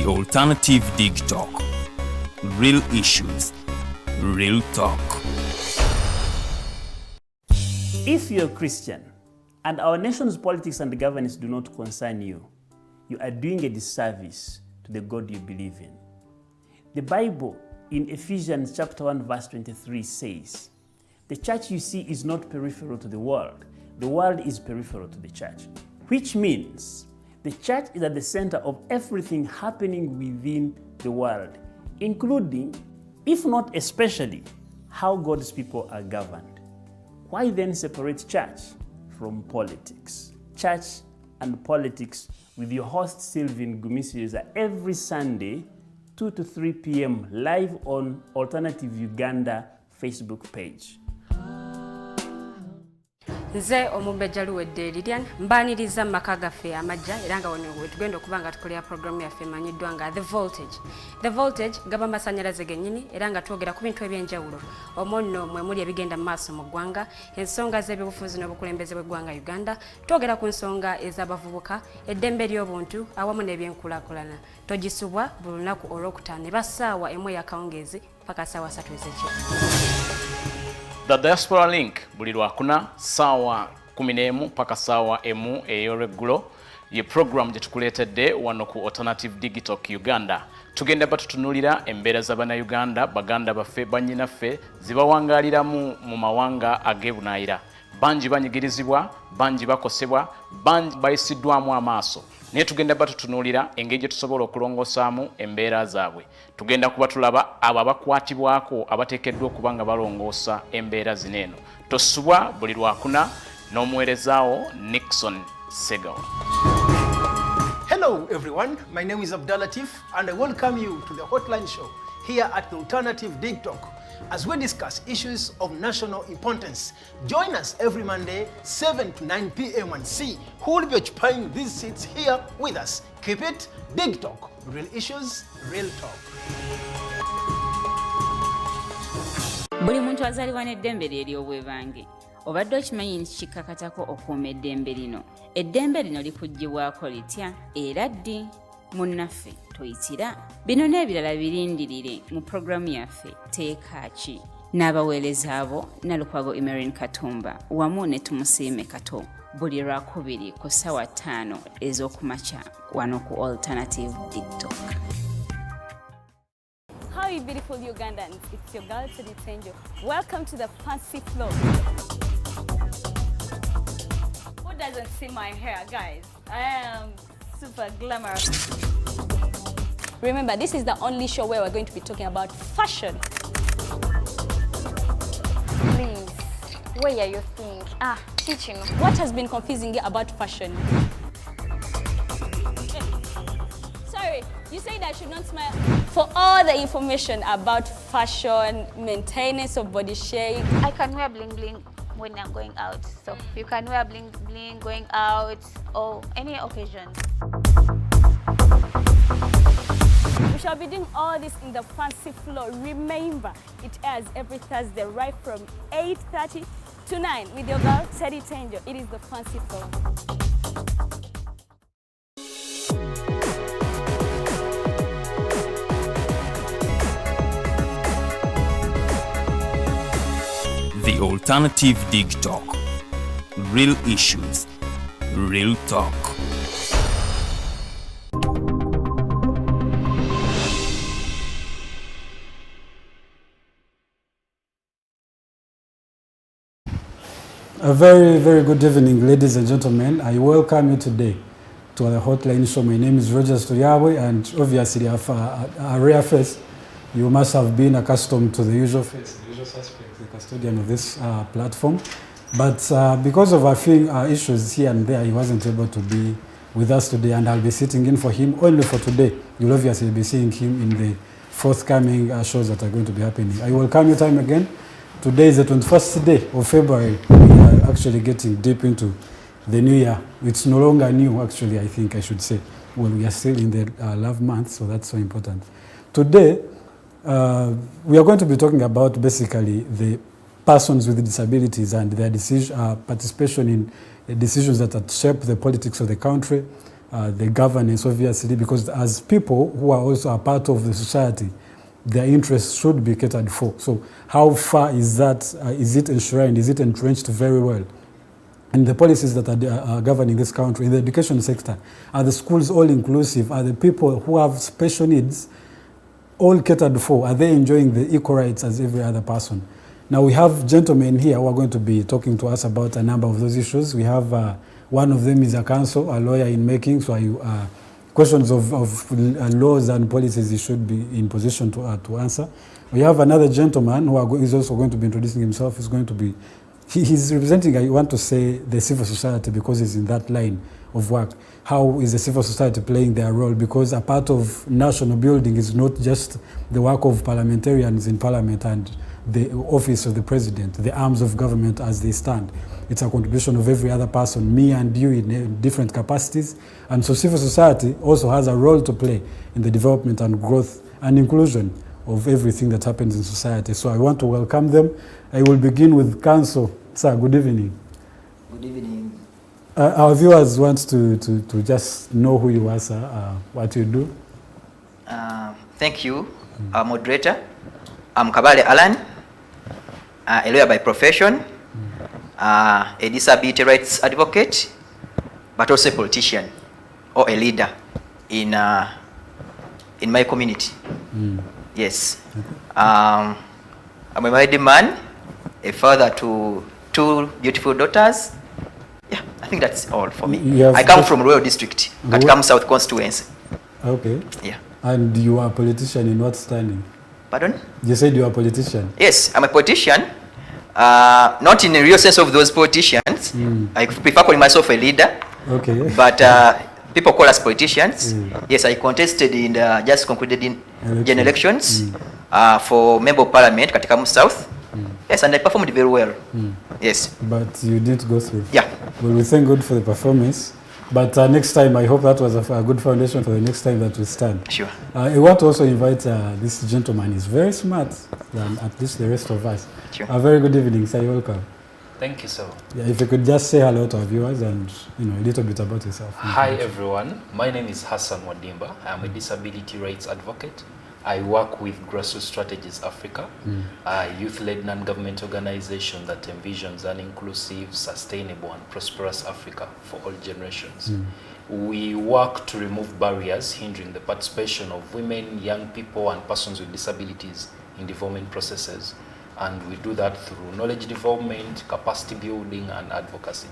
The Alternative Digitalk. Real issues, real talk. If you're a Christian and our nation's politics and governance do not concern you, you are doing a disservice to the God you believe in. The Bible in Ephesians chapter 1 verse 23 says, the church you see is not peripheral to the world is peripheral to the church, which means the church is at the center of everything happening within the world, including, if not especially, how God's people are governed. Why then separate church from politics? Church and politics with your host Sylvain Gumisiriza every Sunday, 2 to 3 p.m. live on Alternative Uganda Facebook page. Nze omubejjalu wedde Lilian mbaniriza maka gaffe amajja era nga wano tugenda okuba nga tukolera programu yaffe emanyiddwa nga The Voltage gaba amasannyalaze gennyini era nga twogera ku bintu ebyenjawulo omwo nno mwe muli ebigenda mu maaso mu ggwanga, ensonga z'ebyobufuzi n'obukulembeze bw'eggwanga Uganda, twogera ku nsonga ez'abavubuka, eddembe ly'obuntu awamu n'ebyenkulaakulana. Togisubwa buli lunaku olwokutaano eba ssaawa emu ey'akawungeezi paka ssaawa 3 ez'ekiro. The Diaspora Link buli lwakuna sawa 11 paka sawa emu eyoreggulo ye program gye tukuleetedde wano ku Alternative Digitalk Uganda. Tugenda batutunulira embeera z'Abannayuganda, baganda baffe, bannyinaffe zibawangaaliramu mu mawanga ag'ebunaayira. Bangi banyigirizibwa, bangi bakosebwa, bangi bayisiddwamu amaaso. Naye tugenda batutunulira engeri gye tusobola okulongosaamu embeera zaabwe. Tugenda kuba tulaba abo abakwatibwako abateekeddwa okuba nga balongoosa embeera zino eno. Tosubwa buli lwakuna n'omuweerezaawo Nixon Segawa. Hello everyone, my name is Abdulatif and I welcome you to the Hotline Show here at the Alternative Digitalk as we discuss issues of national importance. Join us every Monday, 7 to 9 p.m. and see who will be occupying these seats here with us. Keep it Big Talk, real issues, real talk. Buli muntu azalibwa n'eddembe lye ery'obwebange. Obadde okimanyi nti kikakatako okuuma eddembe lino. Eddembe lino likuggyibwako litya era ddi? Munnaffe toyitira. Bino n'ebirala birindirire mu programu yaffe Teeka Ki. N'abaweereza abo Nalukwago Emerin Katumba wamu ne Tumusiime Kato. Buli Lwakubiri ku ssaawa 5 ez'okumakya wano ku Alternative Digitalk. Hi beautiful Ugandans, it's your girl Teddy. Welcome to the Fancy Flow. Who doesn't see my hair, guys? I am super glamorous. Remember, this is the only show where we're going to be talking about fashion. Please, where are you think? Teaching. What has been confusing you about fashion? Sorry, you said I should not smile. For all the information about fashion, maintenance of body shape. I can wear bling bling when I'm going out. So you can wear bling bling going out or any occasion. We shall be doing all this in the Fancy Flow. Remember, it airs every Thursday right from 8:30 to 9 with your girl Teddy Tenjo. It is the Fancy Flow. The Alternative Digitalk. Real issues, real talk. A very, very good evening, ladies and gentlemen. I welcome you today to the Hotline Show. My name is Roger Stoyawe, and obviously, a rare face. You must have been accustomed to the usual face, the usual suspect, the custodian of this platform. But because of a few issues here and there, he wasn't able to be with us today, and I'll be sitting in for him only for today. You'll obviously be seeing him in the forthcoming shows that are going to be happening. I welcome you time again. Today is the 21st day of February. We are actually getting deep into the new year. It's no longer new, actually, I think I should say. Well, we are still in the love month, so that's so important. Today, we are going to be talking about basically the persons with disabilities and their participation in decisions that shape the politics of the country, the governance, obviously, because as people who are also a part of the society, their interests should be catered for. So how far is that, is it enshrined, is it entrenched very well in the policies that are governing this country? In the education sector, are the schools all inclusive? Are the people who have special needs all catered for? Are they enjoying the equal rights as every other person? Now we have gentlemen here who are going to be talking to us about a number of those issues. We have one of them is a counsel, a lawyer in making, so questions of laws and policies he should be in position to answer. We have another gentleman who is also going to be introducing himself. He's going to be, he's representing, I want to say, the civil society, because he's in that line of work. How is the civil society playing their role? Because a part of national building is not just the work of parliamentarians in parliament and the office of the president, the arms of government as they stand. It's a contribution of every other person, me and you, in different capacities. And so civil society also has a role to play in the development and growth and inclusion of everything that happens in society. So I want to welcome them. I will begin with counsel. Sir, good evening. Good evening. Our viewers want to just know who you are, sir, what you do. Thank you, our moderator. I'm Kabaale Allan, a lawyer by profession, a disability rights advocate, but also a politician or a leader in my community. Yes. I'm a married man, a father to 2 beautiful daughters. Yeah, I think that's all for me. I come from Royal District, Katikam South Constituency. Okay. Yeah. And you are a politician in what standing? Pardon? You said you are a politician. Yes, I'm a politician. Not in the real sense of those politicians. I prefer calling myself a leader. Okay. But people call us politicians. Yes, I contested in the just concluded in general elections for Member of Parliament, Katikam South. Yes, and I performed very well. Yes. But you didn't go through. Yeah. Well, we thank God for the performance. But next time, I hope that was a good foundation for the next time that we stand. Sure. I want to also invite this gentleman. He's very smart than at least the rest of us. Sure. A very good evening, sir. Welcome. Thank you, sir. Yeah, if you could just say hello to our viewers and a little bit about yourself. Hi, everyone. My name is Hassan Waddimba. I'm a disability rights advocate. I work with Grassroot Strategies Africa, a youth-led non-government organization that envisions an inclusive, sustainable, and prosperous Africa for all generations. We work to remove barriers hindering the participation of women, young people, and persons with disabilities in development processes. And we do that through knowledge development, capacity building, and advocacy.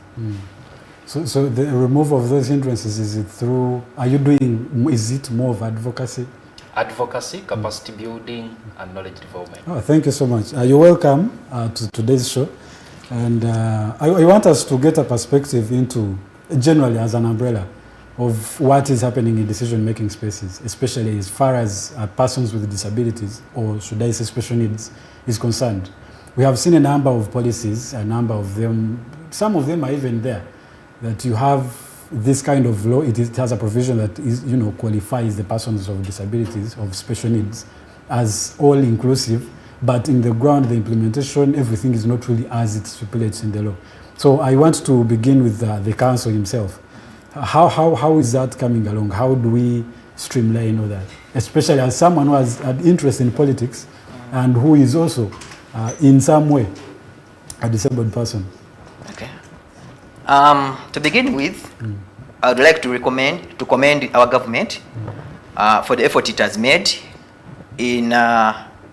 So the removal of those hindrances, is it through, is it more of advocacy? Advocacy, capacity building, and knowledge development. Oh, thank you so much. You're welcome to today's show. And I want us to get a perspective into, generally as an umbrella, of what is happening in decision-making spaces, especially as far as persons with disabilities, or should I say special needs, is concerned. We have seen a number of policies, a number of them, some of them are even there, that you have this kind of law. It has a provision that is, qualifies the persons of disabilities, of special needs, as all inclusive, but in the ground, the implementation, everything is not really as it stipulates in the law. So I want to begin with the council himself. How is that coming along? How do we streamline all that? Especially as someone who has an interest in politics and who is also, in some way, a disabled person. Okay. To begin with, I would like to commend our government for the effort it has made in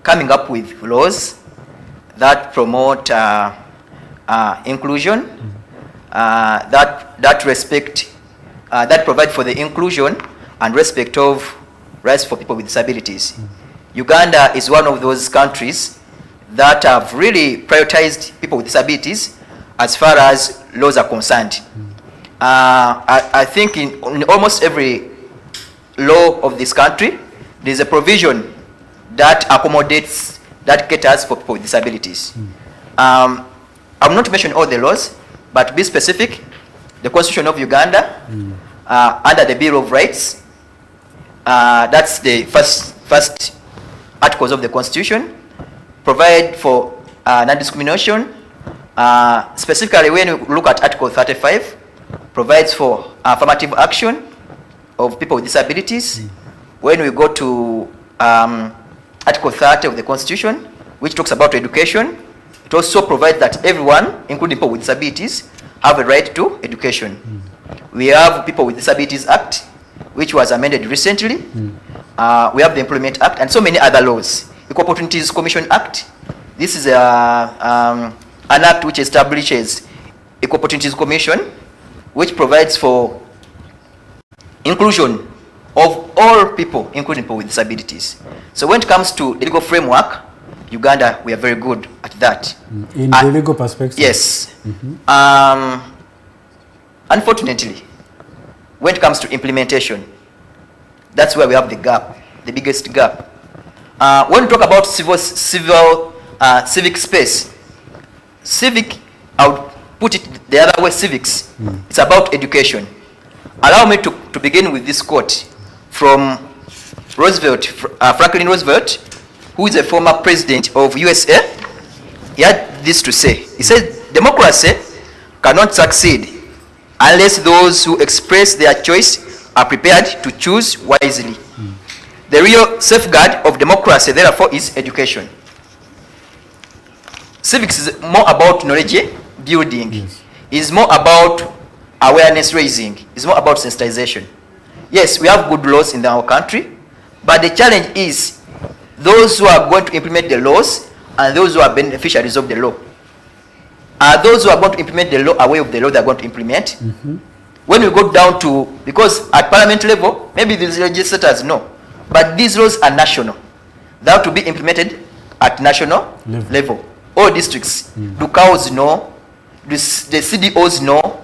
coming up with laws that promote inclusion, that respect, that provide for the inclusion and respect of rights for people with disabilities. Uganda is one of those countries that have really prioritized people with disabilities as far as laws are concerned. I think in almost every law of this country, there's a provision that accommodates, that caters for people with disabilities. I'm not to mention all the laws, but to be specific, the Constitution of Uganda, under the Bill of Rights, that's the first articles of the Constitution, provide for non-discrimination. Specifically, when you look at Article 35, provides for affirmative action, of people with disabilities. When we go to Article 30 of the Constitution, which talks about education, it also provides that everyone, including people with disabilities, have a right to education. We have People with Disabilities Act, which was amended recently. We have the Employment Act and so many other laws. Equal Opportunities Commission Act. This is an act which establishes Equal Opportunities Commission, which provides for inclusion of all people, including people with disabilities. So when it comes to the legal framework, Uganda, we are very good at that. In the legal perspective? Yes. Unfortunately, when it comes to implementation, that's where we have the gap, the biggest gap. When we talk about civic space, civic, I would put it the other way, civics. It's about education. Allow me to begin with this quote from Roosevelt, Franklin Roosevelt, who is a former president of USA. He had this to say. He said, democracy cannot succeed unless those who express their choice are prepared to choose wisely. The real safeguard of democracy, therefore, is education. Civics is more about knowledge building. Yes. It's more about awareness raising. It's more about sensitization. Yes, we have good laws in our country, but the challenge is those who are going to implement the laws and those who are beneficiaries of the law. Are those who are going to implement the law aware of the law they are going to implement? When we go down to, because at parliament level, maybe the legislators know, but these laws are national. They have to be implemented at national level. All districts, do cows know, the CDOs know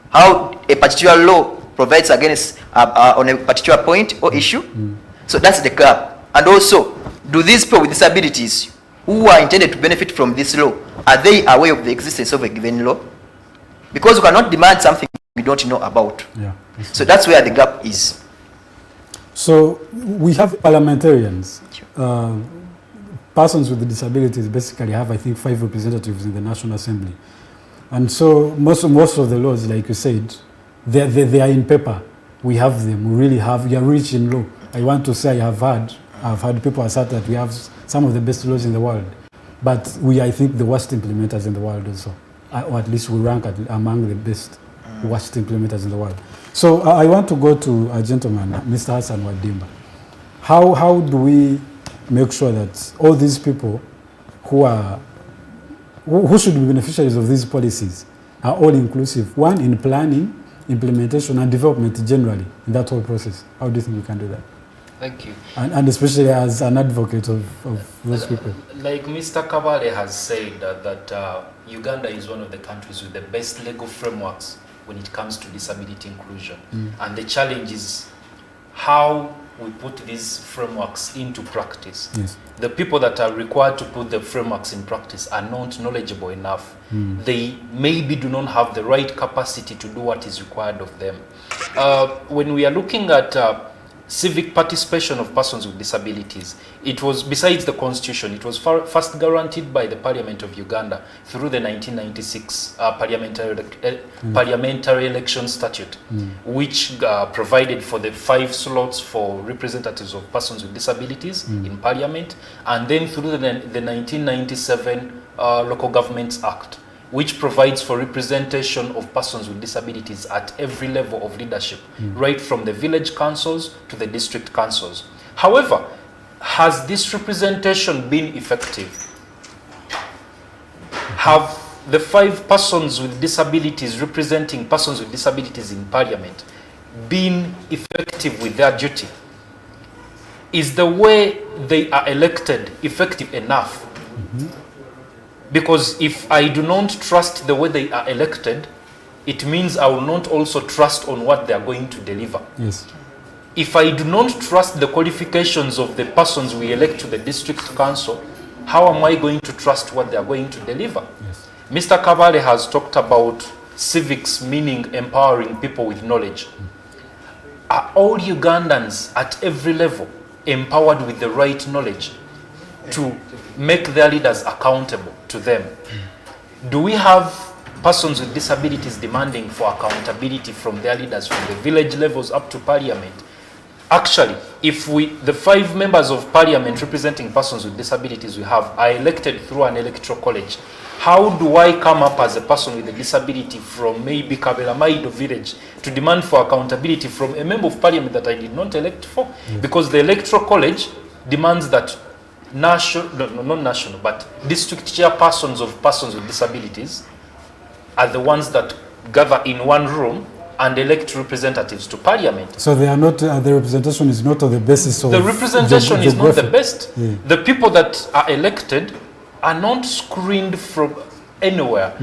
how a particular law provides against on a particular point or issue. So that's the gap. And also, do these people with disabilities who are intended to benefit from this law, are they aware of the existence of a given law? Because you cannot demand something we don't know about. Yeah, so that's where the gap is. So we have parliamentarians. Persons with disabilities basically have, I think, 5 representatives in the National Assembly. And so most of the laws, like you said, they are in paper. We have them. We really have. We are rich in law. I want to say I've had people assert that we have some of the best laws in the world, but we, I think, the worst implementers in the world also, or at least we rank among the best worst implementers in the world. So I want to go to a gentleman, Mr. Hassan Waddimba. How do we make sure that all these people who should be beneficiaries of these policies are all inclusive? One, in planning, implementation, and development generally, in that whole process. How do you think we can do that? Thank you. And especially as an advocate of those people. Like Mr. Kabaale has said, that Uganda is one of the countries with the best legal frameworks when it comes to disability inclusion. And the challenge is how we put these frameworks into practice. Yes. The people that are required to put the frameworks in practice are not knowledgeable enough. They maybe do not have the right capacity to do what is required of them. When we are looking at civic participation of persons with disabilities, it was, besides the Constitution, it was first guaranteed by the Parliament of Uganda through the 1996 Parliamentary Election Statute, which provided for the 5 slots for representatives of persons with disabilities in Parliament, and then through the 1997 Local Governments Act, which provides for representation of persons with disabilities at every level of leadership, right from the village councils to the district councils. However, has this representation been effective? Have the 5 persons with disabilities representing persons with disabilities in Parliament been effective with their duty? Is the way they are elected effective enough? Because if I do not trust the way they are elected, it means I will not also trust on what they are going to deliver. Yes. If I do not trust the qualifications of the persons we elect to the district council, how am I going to trust what they are going to deliver? Yes. Mr. Kabaale has talked about civics, meaning empowering people with knowledge. Are all Ugandans at every level empowered with the right knowledge to make their leaders accountable to them? Do we have persons with disabilities demanding for accountability from their leaders, from the village levels up to parliament. Actually, if the 5 members of parliament representing persons with disabilities we have are elected through an electoral college, how do I come up as a person with a disability from maybe Kabaale Allan village to demand for accountability from a member of parliament that I did not elect for? Because the electoral college demands that not national, but district chairpersons of persons with disabilities are the ones that gather in one room and elect representatives to parliament. So they are not, the representation is not on the basis of... The representation is not the best. Yeah. The people that are elected are not screened from anywhere.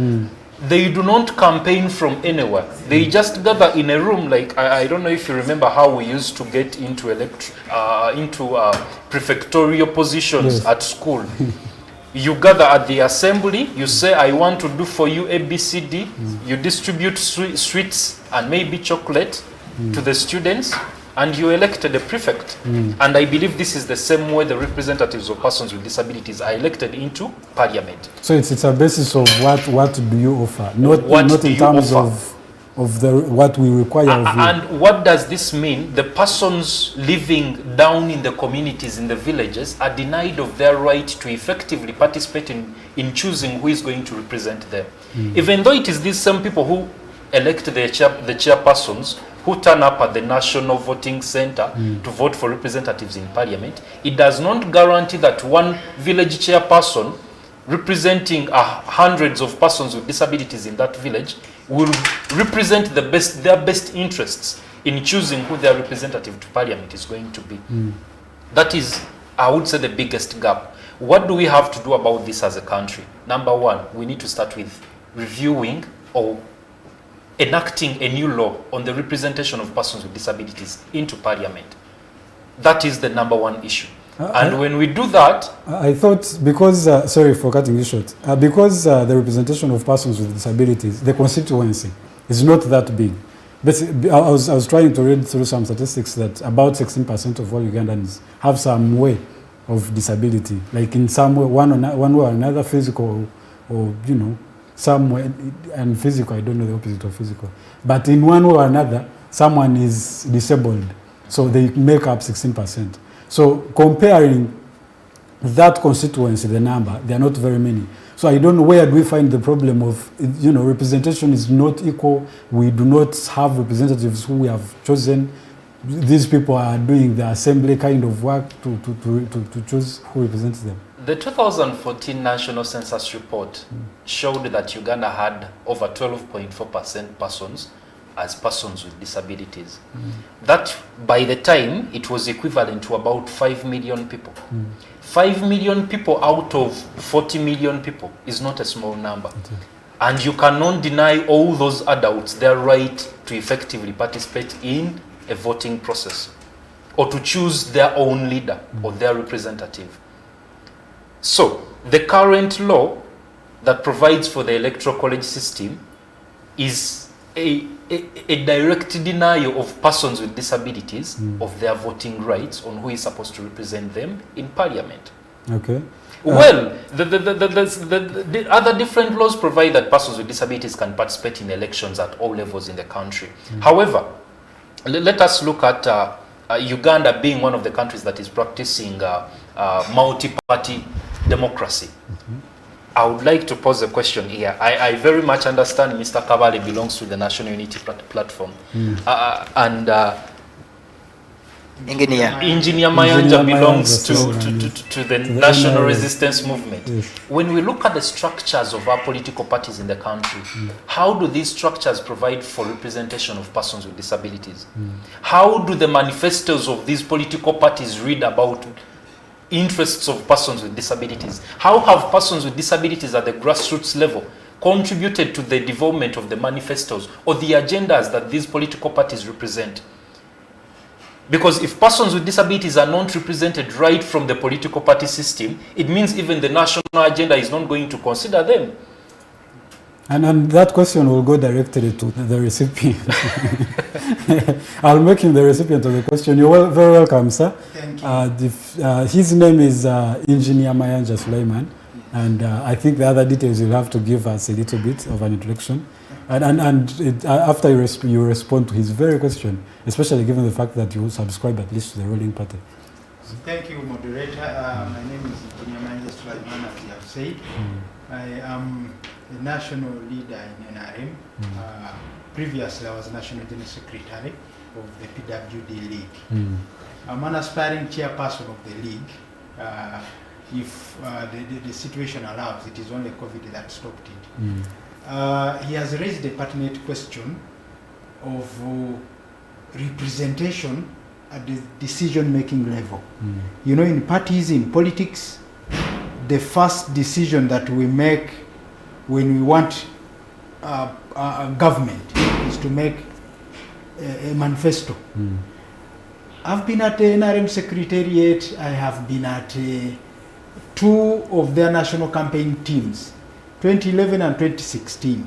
They do not campaign from anywhere. They just gather in a room, like, I don't know if you remember how we used to get into prefectorial positions at school. You gather at the assembly, you say, I want to do for you A, B, C, D. You distribute sweets and maybe chocolate to the students, and you elected a prefect. And I believe this is the same way the representatives of persons with disabilities are elected into parliament. So it's a basis of what do you offer, not in terms of what we require of you. And what does this mean? The persons living down in the communities, in the villages, are denied of their right to effectively participate in choosing who is going to represent them. Even though it is these same people who elect the chairpersons, who turn up at the National Voting Center to vote for representatives in parliament, it does not guarantee that one village chairperson representing hundreds of persons with disabilities in that village will represent their best interests in choosing who their representative to parliament is going to be. That is, I would say, the biggest gap. What do we have to do about this as a country? Number one, we need to start with reviewing or enacting a new law on the representation of persons with disabilities into parliament. That is the number one issue. And when we do that... I thought, because, sorry for cutting you short, because the representation of persons with disabilities, the constituency is not that big. But I was trying to read through some statistics that about 16% of all Ugandans have some way of disability, like in some way, one way or another, physical or you know, some way, and physical, I don't know the opposite of physical. But in one way or another, someone is disabled, so they make up 16%. So comparing that constituency, the number, there are not very many. So I don't know where do we find the problem of, you know, representation is not equal. We do not have representatives who we have chosen. These people are doing the assembly kind of work to choose who represents them. The 2014 National Census report showed that Uganda had over 12.4% persons as persons with disabilities. That, by the time, it was equivalent to about 5 million people. 5 million people out of 40 million people is not a small number. And you cannot deny all those adults their right to effectively participate in a voting process or to choose their own leader or their representative. So, the current law that provides for the electoral college system is a direct denial of persons with disabilities of their voting rights on who is supposed to represent them in parliament. Okay. Well, the other different laws provide that persons with disabilities can participate in elections at all levels in the country. However, let us look at Uganda being one of the countries that is practicing multi-party democracy. I would like to pose a question here. I very much understand Mr. Kabaale belongs to the National Unity Platform. And Engineer Mayanja belongs to the National Resistance Movement. Yes. When we look at the structures of our political parties in the country, how do these structures provide for representation of persons with disabilities? How do the manifestos of these political parties read about interests of persons with disabilities? How have persons with disabilities at the grassroots level contributed to the development of the manifestos or the agendas that these political parties represent? Because if persons with disabilities are not represented right from the political party system, it means even the national agenda is not going to consider them. And that question will go directly to the recipient. I'll make him the recipient of the question. You're very welcome, sir. Thank you. His name is Engineer Mayanja Sulaiman, And I think the other details you'll have to give us a little bit of an introduction. After you respond to his very question, especially given the fact that you subscribe at least to the ruling party. Thank you, moderator. My name is Mayanja Sulaiman, as you have said. I am the national leader in NRM. Previously, I was national general secretary of the PWD League. I'm an aspiring chairperson of the league. If the situation allows, it is only COVID that stopped it. He has raised a pertinent question of representation at the decision-making level. You know, in parties, in politics, the first decision that we make when we want a government is to make a manifesto. I've been at the NRM Secretariat. I have been at 2 of their national campaign teams, 2011 and 2016.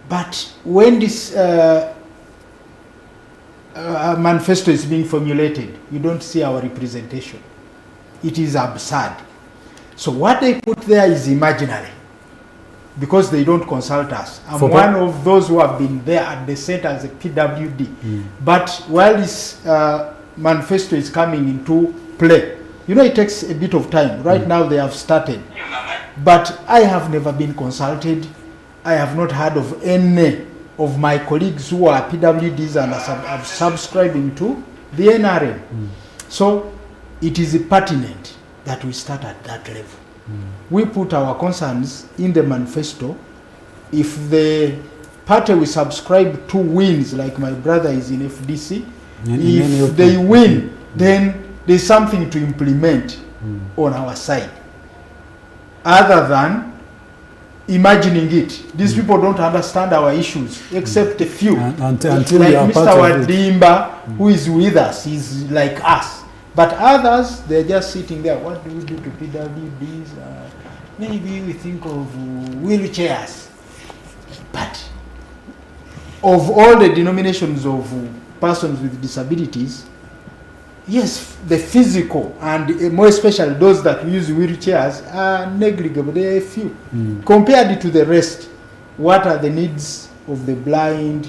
But when this manifesto is being formulated, you don't see our representation. It is absurd. So what they put there is imaginary, because they don't consult us. I'm one of those who have been there at the center as a PWD. But while this manifesto is coming into play, you know, it takes a bit of time. Right now they have started. But I have never been consulted. I have not heard of any of my colleagues who are PWDs and are subscribing to the NRM. So it is pertinent that we start at that level. We put our concerns in the manifesto. If the party we subscribe to wins, like my brother is in FDC, if they win, then there's something to implement on our side. Other than imagining it. These people don't understand our issues, except a few. Until like Mr. Waddimba, who is with us, he's like us. But others, they're just sitting there. What do we do to PWDs? Maybe we think of wheelchairs. But of all the denominations of persons with disabilities, yes, the physical and more especially those that use wheelchairs are negligible. There are a few. Compared to the rest, what are the needs of the blind,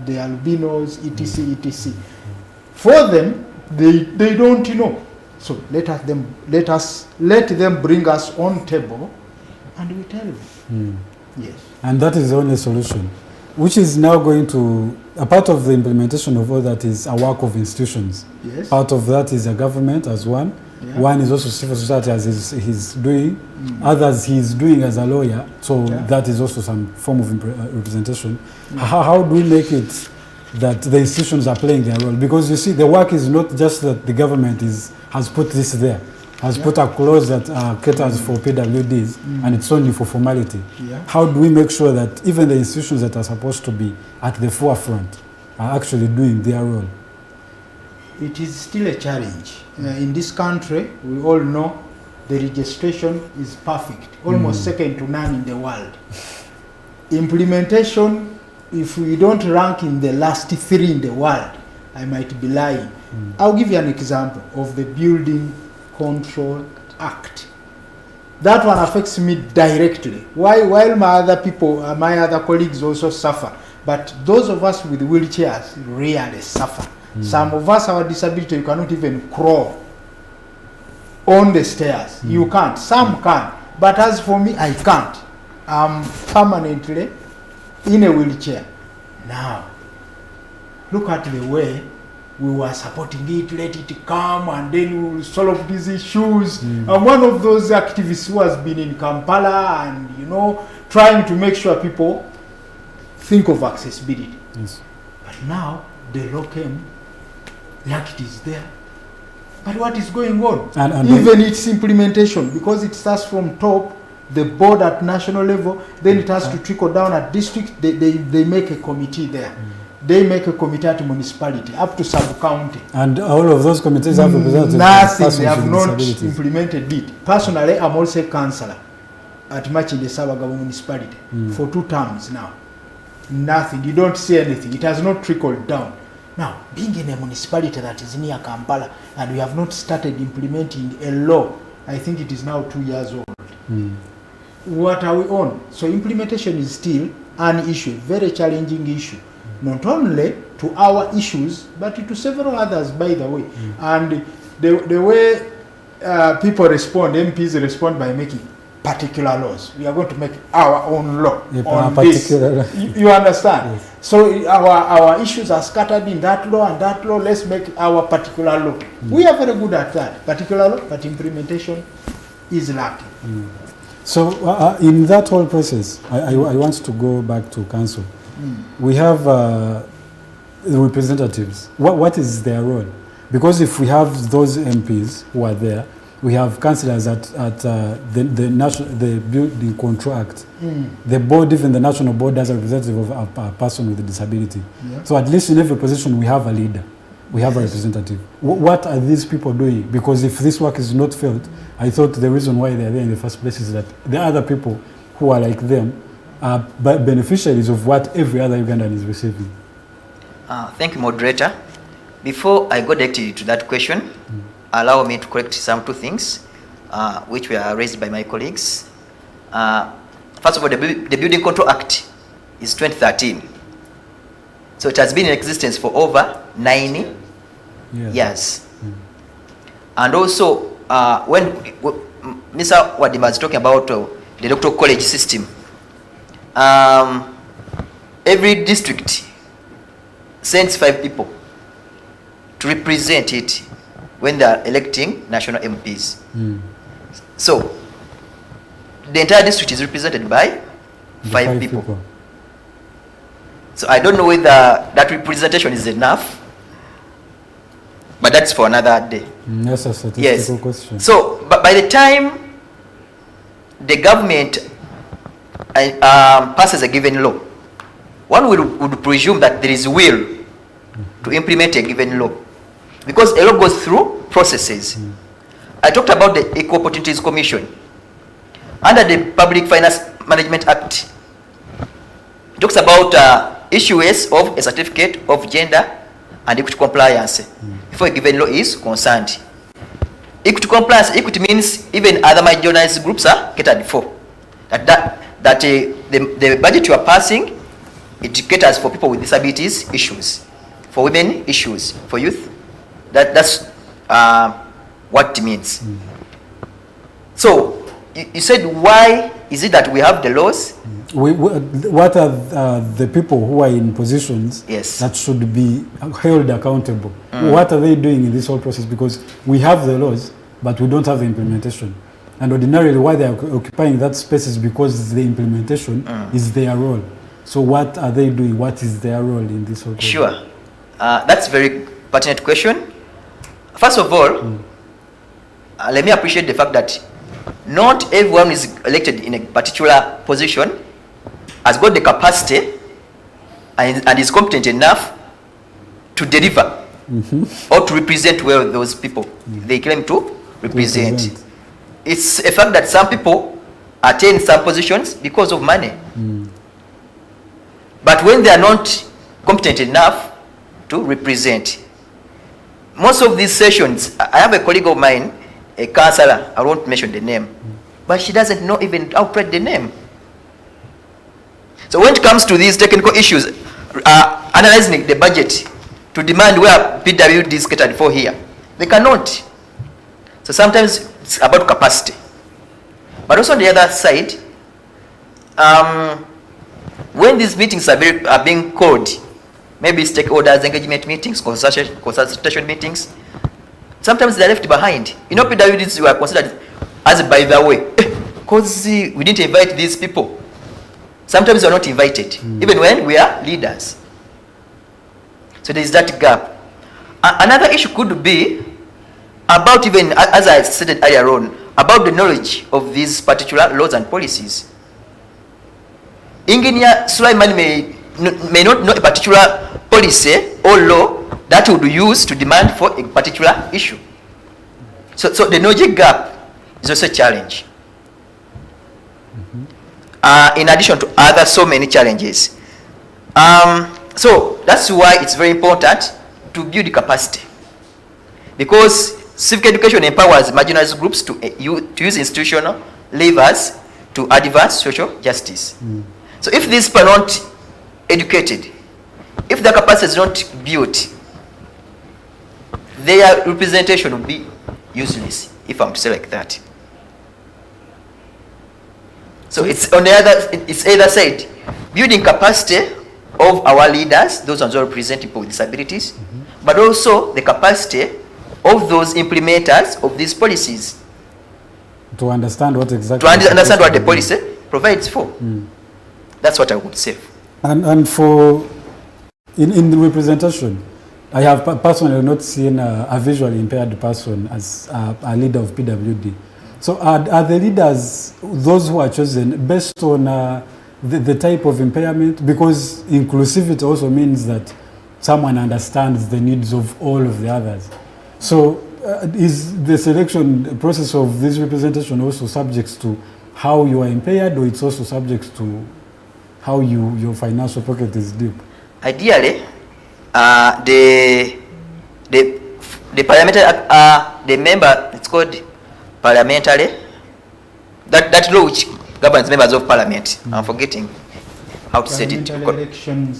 the albinos, etc., etc. For them, they don't know. So let them bring us on table, and we tell them. Yes. And that is the only solution, which is now going to, a part of the implementation of all that is a work of institutions. Yes. Part of that is a government as one. Yeah. One is also civil society as he's doing. Others he's doing as a lawyer. So that is also some form of representation. How do we make it that the institutions are playing their role? Because you see, the work is not just that the government has put this there, has put a clause that caters for PWDs, and it's only for formality. How do we make sure that even the institutions that are supposed to be at the forefront are actually doing their role? It is still a challenge. In this country, we all know the registration is perfect, almost second to none in the world. Implementation, if we don't rank in the last 3 in the world, I might be lying. I'll give you an example of the Building Control Act. That one affects me directly. While my other colleagues also suffer, but those of us with wheelchairs really suffer. Some of us, our disability, you cannot even crawl on the stairs. You can't. Some can. But as for me, I can't. I'm permanently in a wheelchair. Now, look at the way we were supporting it, let it come, and then we'll solve these issues. I'm one of those activists who has been in Kampala and, you know, trying to make sure people think of accessibility. Yes. But now, the law came, the act is there. But what is going on? And even its implementation, because it starts from top, the board at national level, then it has to trickle down at district. They make a committee there. They make a committee at municipality, up to sub-county. And all of those committees have representatives. Nothing, they have not implemented it. Personally, I'm also a councillor at Machinde Sabaga municipality for 2 terms now. Nothing, you don't see anything. It has not trickled down. Now, being in a municipality that is near Kampala, and we have not started implementing a law, I think it is now 2 years old. What are we on? So implementation is still an issue, a very challenging issue, not only to our issues, but to several others, by the way. And the way people respond, MPs respond by making particular laws. We are going to make our own law on this. You understand? Yes. So our issues are scattered in that law and that law. Let's make our particular law. We are very good at that, particular law, but implementation is lacking. So in that whole process, I want to go back to council. We have representatives. What is their role? Because if we have those MPs who are there, we have councillors at the Building Control Act. The board, even the national board, has a representative of a person with a disability. Yeah. So at least in every position we have a leader, we have a representative. What are these people doing? Because if this work is not felt, I thought the reason why they are there in the first place is that the other people who are like them are beneficiaries of what every other Ugandan is receiving. Thank you, moderator. Before I go directly to that question, allow me to correct two things which were raised by my colleagues. First of all, the Building Control Act is 2013. So it has been in existence for over 9 years. And also, when Mr. Wadimba is talking about the electoral college system, every district sends 5 people to represent it when they are electing national MPs. So the entire district is represented by 5 people. So I don't know whether that representation is enough, but that's for another day. That's a statistical question. So but by the time the government passes a given law, one would presume that there is will to implement a given law, because a law goes through processes. I talked about the Equal Opportunities Commission. Under the Public Finance Management Act, it talks about issuance of a certificate of gender and equity compliance before a given law is concerned. Equity compliance, equity means even other marginalized groups are catered for. The budget you are passing, it caters for people with disabilities issues, for women issues, for youth. That's what it means. So you said, why is it that we have the laws? What are the people who are in positions that should be held accountable? What are they doing in this whole process? Because we have the laws, but we don't have the implementation. And ordinarily, why they are occupying that space is because the implementation is their role. So what are they doing? What is their role in this whole process? Sure. That's a very pertinent question. First of all, let me appreciate the fact that not everyone is elected in a particular position has got the capacity and is competent enough to deliver or to represent well those people they claim to represent. It's a fact that some people attain some positions because of money. But when they are not competent enough to represent, most of these sessions, I have a colleague of mine, a councillor, I won't mention the name, but she doesn't know even outright the name. So when it comes to these technical issues, analyzing the budget to demand where PWDs is catered for here, they cannot. So sometimes it's about capacity. But also on the other side, when these meetings are being called, maybe stakeholders engagement meetings, consultation meetings, sometimes they're left behind. You know, PWDs were considered as by the way, because we didn't invite these people. Sometimes we're not invited, even when we are leaders. So there is that gap. Another issue could be about, even as I stated earlier on, about the knowledge of these particular laws and policies. Engineer Sulaiman may not know a particular policy or law that would use to demand for a particular issue. So the knowledge gap is also a challenge. In addition to other so many challenges. So that's why it's very important to build capacity. Because civic education empowers marginalized groups to use institutional levers to advance social justice. So if these people are not educated, if their capacity is not built, their representation will be useless, if I'm to say like that. So it's on the other, it's either side, building capacity of our leaders, those ones who represent people with disabilities, but also the capacity of those implementers of these policies. To understand what exactly... To understand what the policy provides for. That's what I would say. And for, in the representation, I have personally not seen a visually impaired person as a leader of PWD. So are the leaders, those who are chosen, based on the type of impairment? Because inclusivity also means that someone understands the needs of all of the others. So is the selection process of this representation also subject to how you are impaired, or it's also subject to how your financial pocket is deep? Ideally, the parliamentary, the member, it's called parliamentary, that law which governs members of parliament, I'm forgetting how to say it.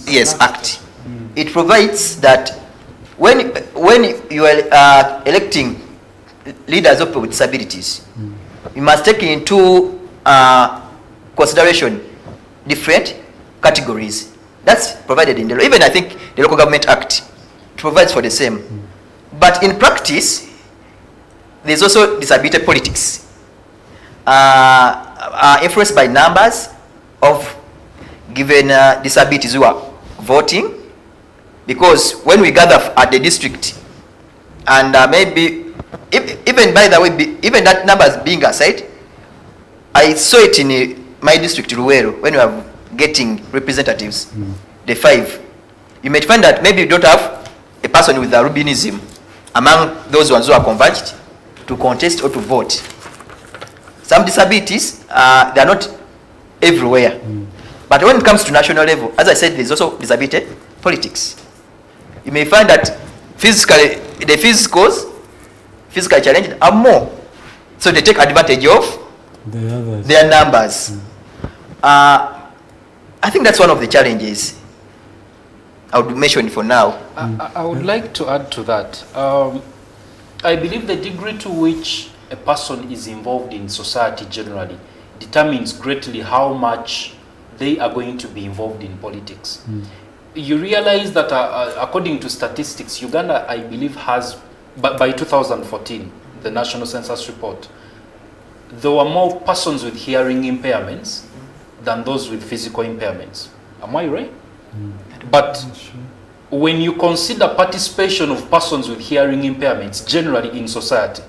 Yes, Act. It provides that when you are electing leaders of people with disabilities, you must take into consideration different categories. That's provided in the law. Even I think the Local Government Act provides for the same. But in practice, there's also disability politics, influenced by numbers of given disabilities who are voting. Because when we gather at the district, and maybe, even by the way, even that numbers being aside, I saw it in my district, Luwero, when we are getting representatives, the 5. You may find that maybe you don't have a person with a rubinism among those ones who are converged to contest or to vote. Some disabilities, they are not everywhere. But when it comes to national level, as I said, there's also disability politics. You may find that physically, the physical challenges are more. So they take advantage of their numbers. I think that's one of the challenges I would mention for now. I would like to add to that. I believe the degree to which a person is involved in society generally determines greatly how much they are going to be involved in politics. You realize that according to statistics, Uganda, I believe, has, by 2014, the National Census report, there were more persons with hearing impairments than those with physical impairments. Am I right? But when you consider participation of persons with hearing impairments generally in society,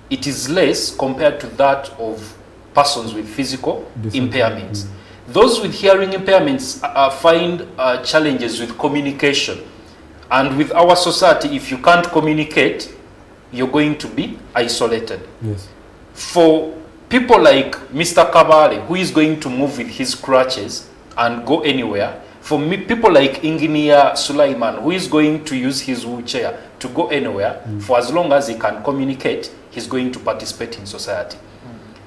it is less compared to that of persons with physical impairments. Those with hearing impairments find challenges with communication. And with our society, if you can't communicate, you're going to be isolated. Yes. For people like Mr. Kabaale, who is going to move with his crutches and go anywhere, for people like Engineer Sulaiman, who is going to use his wheelchair to go anywhere, for as long as he can communicate, he's going to participate in society.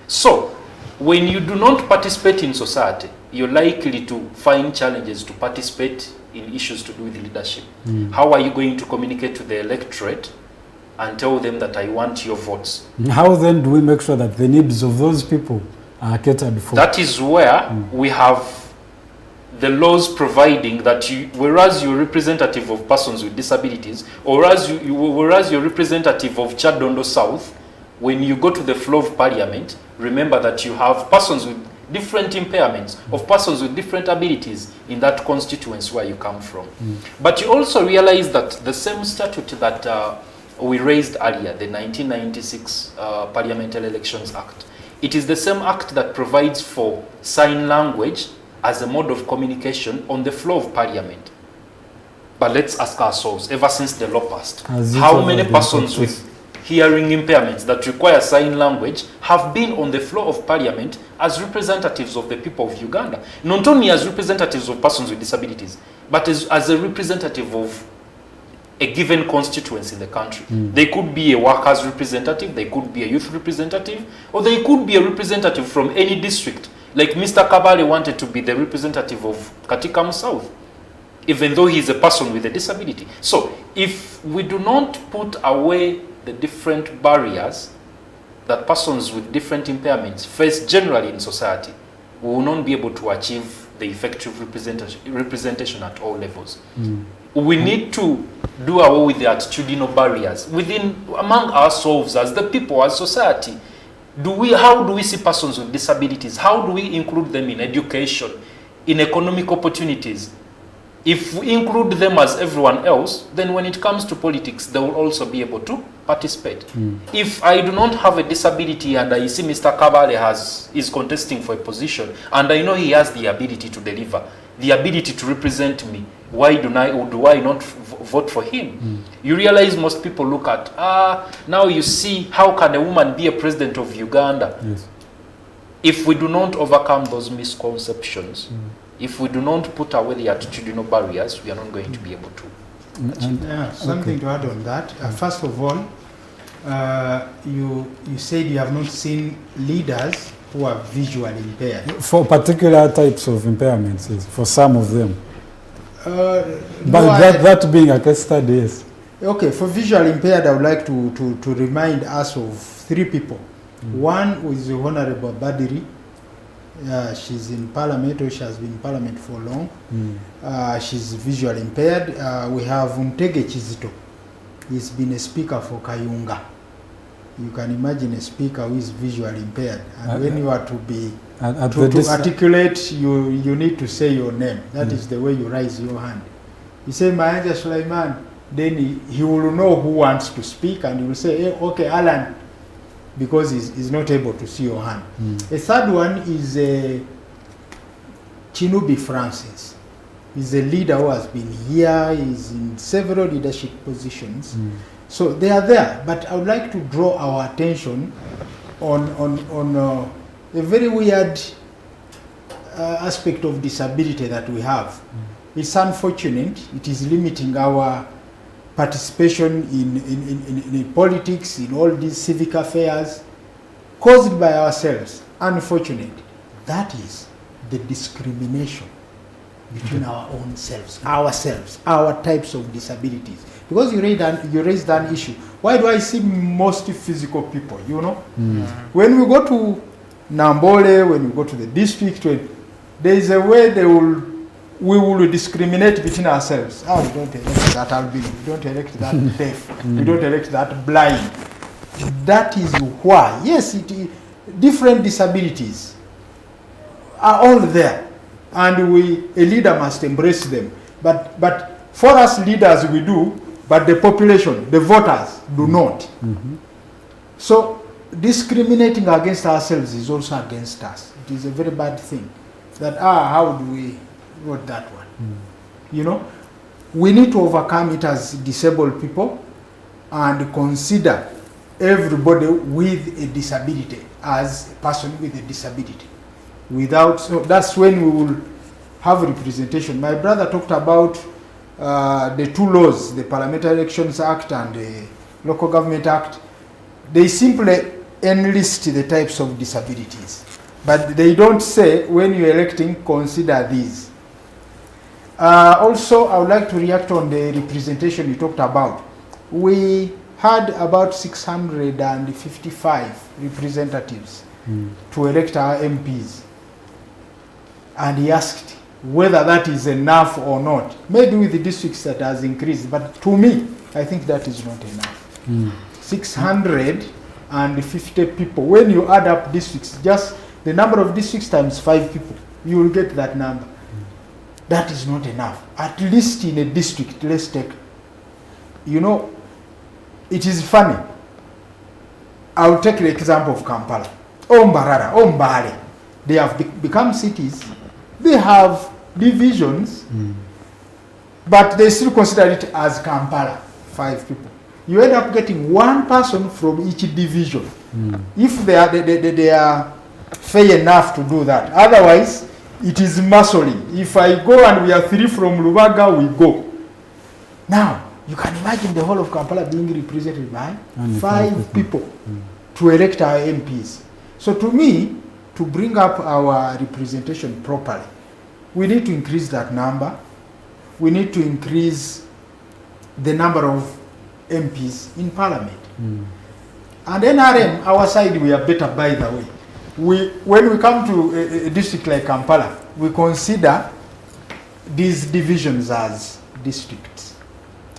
So, when you do not participate in society, you're likely to find challenges to participate in issues to do with leadership. How are you going to communicate to the electorate and tell them that I want your votes? How then do we make sure that the needs of those people are catered for? That is where we have the laws providing that whereas you're representative of persons with disabilities, or whereas you're representative of Chadondo South, when you go to the floor of parliament, remember that you have persons with different impairments, of persons with different abilities in that constituency where you come from. But you also realize that the same statute that we raised earlier, the 1996 Parliamentary Elections Act, it is the same act that provides for sign language as a mode of communication on the floor of parliament. But let's ask ourselves, ever since the law passed, how many persons with hearing impairments that require sign language have been on the floor of parliament as representatives of the people of Uganda? Not only as representatives of persons with disabilities, but as a representative of a given constituency in the country. They could be a workers' representative, they could be a youth representative, or they could be a representative from any district. Like Mr. Kabaale wanted to be the representative of Katikam South, even though he's a person with a disability. So if we do not put away the different barriers that persons with different impairments face generally in society, we will not be able to achieve the effective representation at all levels. We need to do away with the attitudinal barriers among ourselves as the people, as society. How do we see persons with disabilities? How do we include them in education, in economic opportunities? If we include them as everyone else, then when it comes to politics, they will also be able to participate. If I do not have a disability and I see Mr. Kabaale is contesting for a position, and I know he has the ability to deliver, the ability to represent me, why do I not vote for him? You realize most people look at, now you see, how can a woman be a president of Uganda? Yes. If we do not overcome those misconceptions, if we do not put away the attitudinal barriers, we are not going to be able to achieve. Something to add on that. First of all, you said you have not seen leaders who are visually impaired. For particular types of impairments, yes, for some of them. But no, that being a case study, yes. Okay, for visually impaired, I would like to remind us of 3 people. One is Honorable Badiri. She's in Parliament, or she has been in Parliament for long. She's visually impaired. We have Untege Chizito. He's been a speaker for Kayunga. You can imagine a speaker who is visually impaired. And when you are to be to articulate, you need to say your name. That is the way you raise your hand. You say Mayanja Sulaiman, then he will know who wants to speak, and he will say, hey, okay, Alan, because he's not able to see your hand. A third one is Chinubi Francis. He's a leader who has been here. He's in several leadership positions. So they are there. But I would like to draw our attention on a very weird aspect of disability that we have. It's unfortunate. It is limiting our participation in politics, in all these civic affairs, caused by ourselves. Unfortunate. That is the discrimination between our own selves, our types of disabilities. Because you raised an issue. Why do I see most physical people, you know? When we go to Nambole, when we go to the district, there is a way we will discriminate between ourselves. We don't elect that albino, we don't elect that deaf, we don't elect that blind. That is why, yes, different disabilities are all there, and a leader must embrace them. But for us leaders we do, but the population, the voters, do not. So discriminating against ourselves is also against us. It is a very bad thing. That how do we vote that one? You know, we need to overcome it as disabled people and consider everybody with a disability as a person with a disability. So that's when we will have representation. My brother talked about the 2 laws, the Parliamentary Elections Act and the Local Government Act. They simply enlist the types of disabilities, but they don't say when you're electing, consider these. Also, I would like to react on the representation you talked about. We had about 655 representatives to elect our MPs. And he asked whether that is enough or not. Maybe with the districts that has increased, but to me, I think that is not enough. 650 people. When you add up districts, just the number of districts times 5 people, you will get that number. That is not enough. At least in a district, let's take, you know, it is funny. I'll take the example of Kampala. Mbarara, Mbale. They have become cities. They have divisions, but they still consider it as Kampala, 5 people. You end up getting 1 person from each division. If they are fair enough to do that. Otherwise, it is muscling. If I go and we are 3 from Lubaga, we go. Now, You can imagine the whole of Kampala being represented by 5 people to elect our MPs. So to me, to bring up our representation properly, we need to increase that number. We need to increase the number of MPs in Parliament. And NRM, our side, we are better, by the way. When we come to a district like Kampala, we consider these divisions as districts.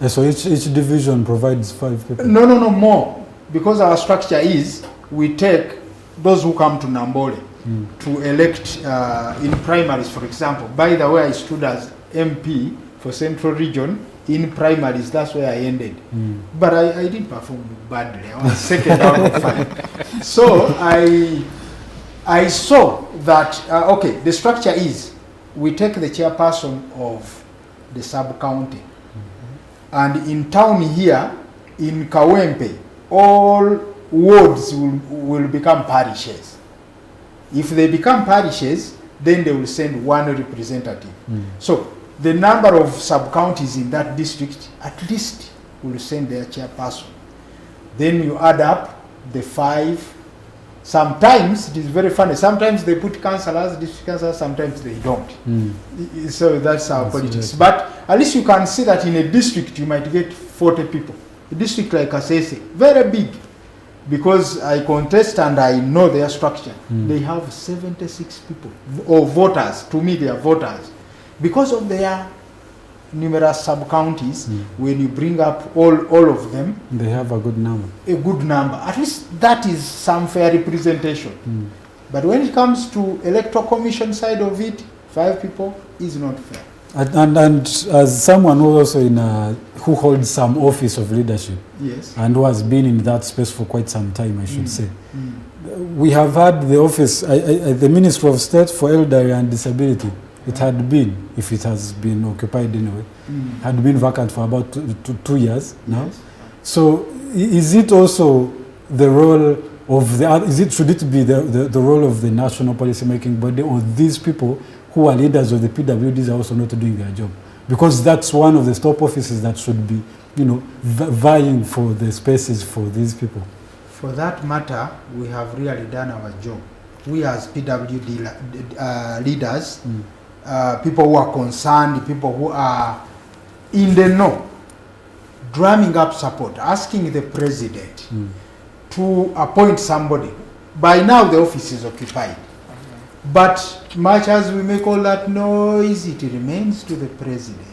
So each division provides 5 people? No, more. Because our structure is, we take those who come to Nambole to elect in primaries, for example. By the way, I stood as MP for Central Region in primaries. That's where I ended. But I didn't perform badly. I was second out of 5. So I saw that, okay, the structure is, we take the chairperson of the sub-county. And in town here, in Kawempe, all wards will become parishes. If they become parishes, then they will send 1 representative. So the number of sub-counties in that district, at least, will send their chairperson. Then you add up the 5. Sometimes, it is very funny, sometimes they put councillors, district councillors, sometimes they don't. So that's our politics. But at least you can see that in a district, you might get 40 people. A district like Kasese, very big, because I contest and I know their structure. They have 76 people, or voters. To me, they are voters. Because of their numerous sub-counties, when you bring up all of them, they have a good number. A good number. At least that is some fair representation. But when it comes to electoral commission side of it, 5 people is not fair. And as someone who also who holds some office of leadership, yes, and who has been in that space for quite some time, I should say, we have had the office, the Ministry of State for Elderly and Disability. It had been, if it has been occupied anyway, had been vacant for about 2 years now. Yes. So is it also the role of should it be the role of the national policy making body, or these people who are leaders of the PWDs are also not doing their job? Because that's one of the top offices that should be, vying for the spaces for these people. For that matter, we have really done our job. We as PWD leaders, people who are concerned, people who are in the know, drumming up support, asking the president to appoint somebody. By now the office is occupied. But much as we make all that noise, it remains to the president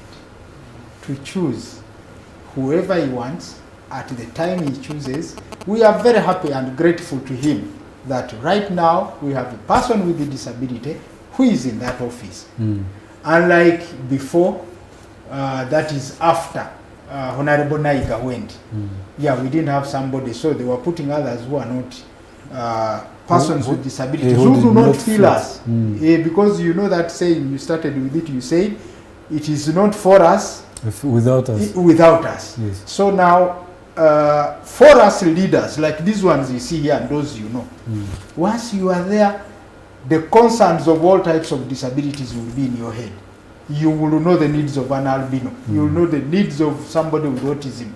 to choose whoever he wants at the time he chooses. We are very happy and grateful to him that right now we have a person with a disability who is in that office. Unlike before, that is after Honorable Naiga went. Yeah, we didn't have somebody, so they were putting others who are not persons with disabilities, who do not feel us. Because you know that saying, you started with it, you say, it is not for us, without us. Without us. Yes. So now, for us leaders, like these ones you see here and those you know, once you are there, the concerns of all types of disabilities will be in your head. You will know the needs of an albino. You will know the needs of somebody with autism.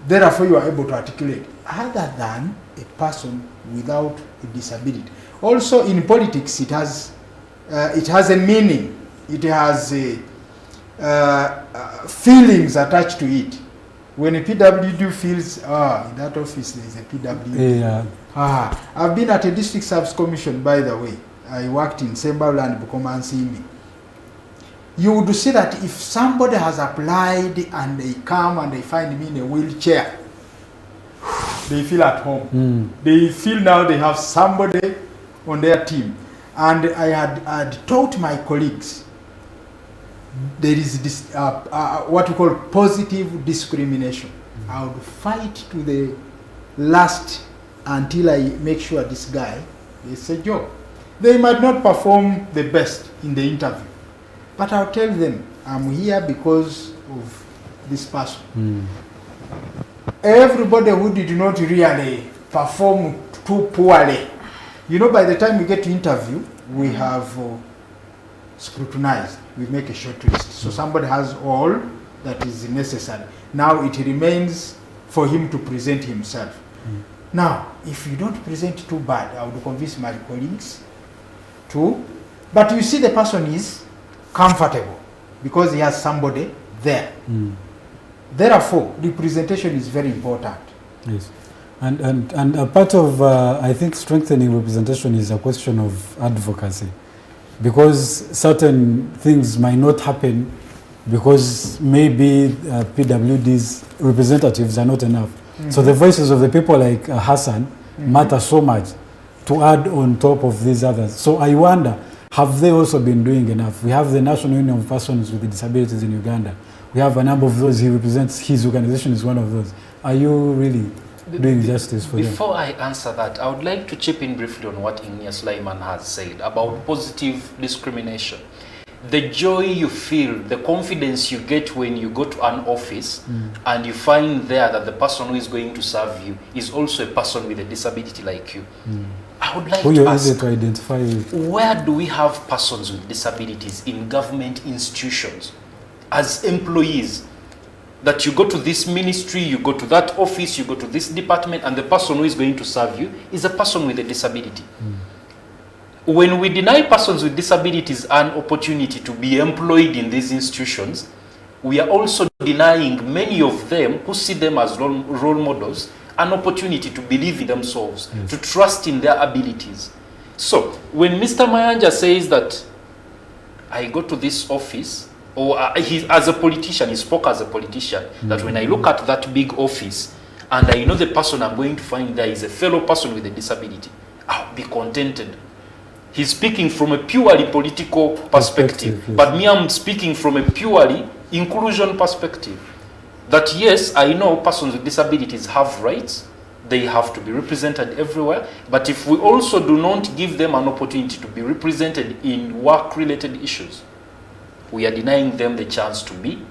Therefore, you are able to articulate, other than a person without a disability. Also, in politics, it has a meaning. It has feelings attached to it. When a PWD feels, in that office there is a PWD. Yeah. I've been at a district service commission, by the way. I worked in Sembala and Bukoma and Simi. You would see that if somebody has applied and they come and they find me in a wheelchair, they feel at home. They feel now they have somebody on their team. And I had taught my colleagues, there is this, what we call positive discrimination. I would fight to the last until I make sure this guy gets a job. They might not perform the best in the interview, but I'll tell them, I'm here because of this person. Everybody who did not really perform too poorly, by the time we get to interview, we have scrutinized. We make a short list. So somebody has all that is necessary. Now it remains for him to present himself. Now, if you don't present too bad, I would convince my colleagues to, but you see the person is comfortable because he has somebody there. Therefore, representation is very important. Yes. And a part of, I think, strengthening representation is a question of advocacy, because certain things might not happen because maybe PWDs representatives are not enough. So the voices of the people like Hassan matter so much to add on top of these others. So I wonder, have they also been doing enough? We have the National Union of Persons with Disabilities in Uganda. We have a number of those. He represents, his organization is one of those. Are you really doing justice for them? Before I answer that, I would like to chip in briefly on what Engineer Sulaiman has said about positive discrimination. The joy you feel, the confidence you get when you go to an office and you find there that the person who is going to serve you is also a person with a disability like you. I would like to ask, to identify with? Where do we have persons with disabilities in government institutions as employees? That you go to this ministry, you go to that office, you go to this department, and the person who is going to serve you is a person with a disability. When we deny persons with disabilities an opportunity to be employed in these institutions, we are also denying many of them who see them as role models an opportunity to believe in themselves, to trust in their abilities. So when Mr. Mayanja says that I go to this office, or as a politician, he spoke as a politician, that when I look at that big office and I know the person I'm going to find there is a fellow person with a disability, I'll be contented. He's speaking from a purely political perspective, yes. But me, I'm speaking from a purely inclusion perspective. That yes, I know persons with disabilities have rights, they have to be represented everywhere, but if we also do not give them an opportunity to be represented in work-related issues, we are denying them the chance to be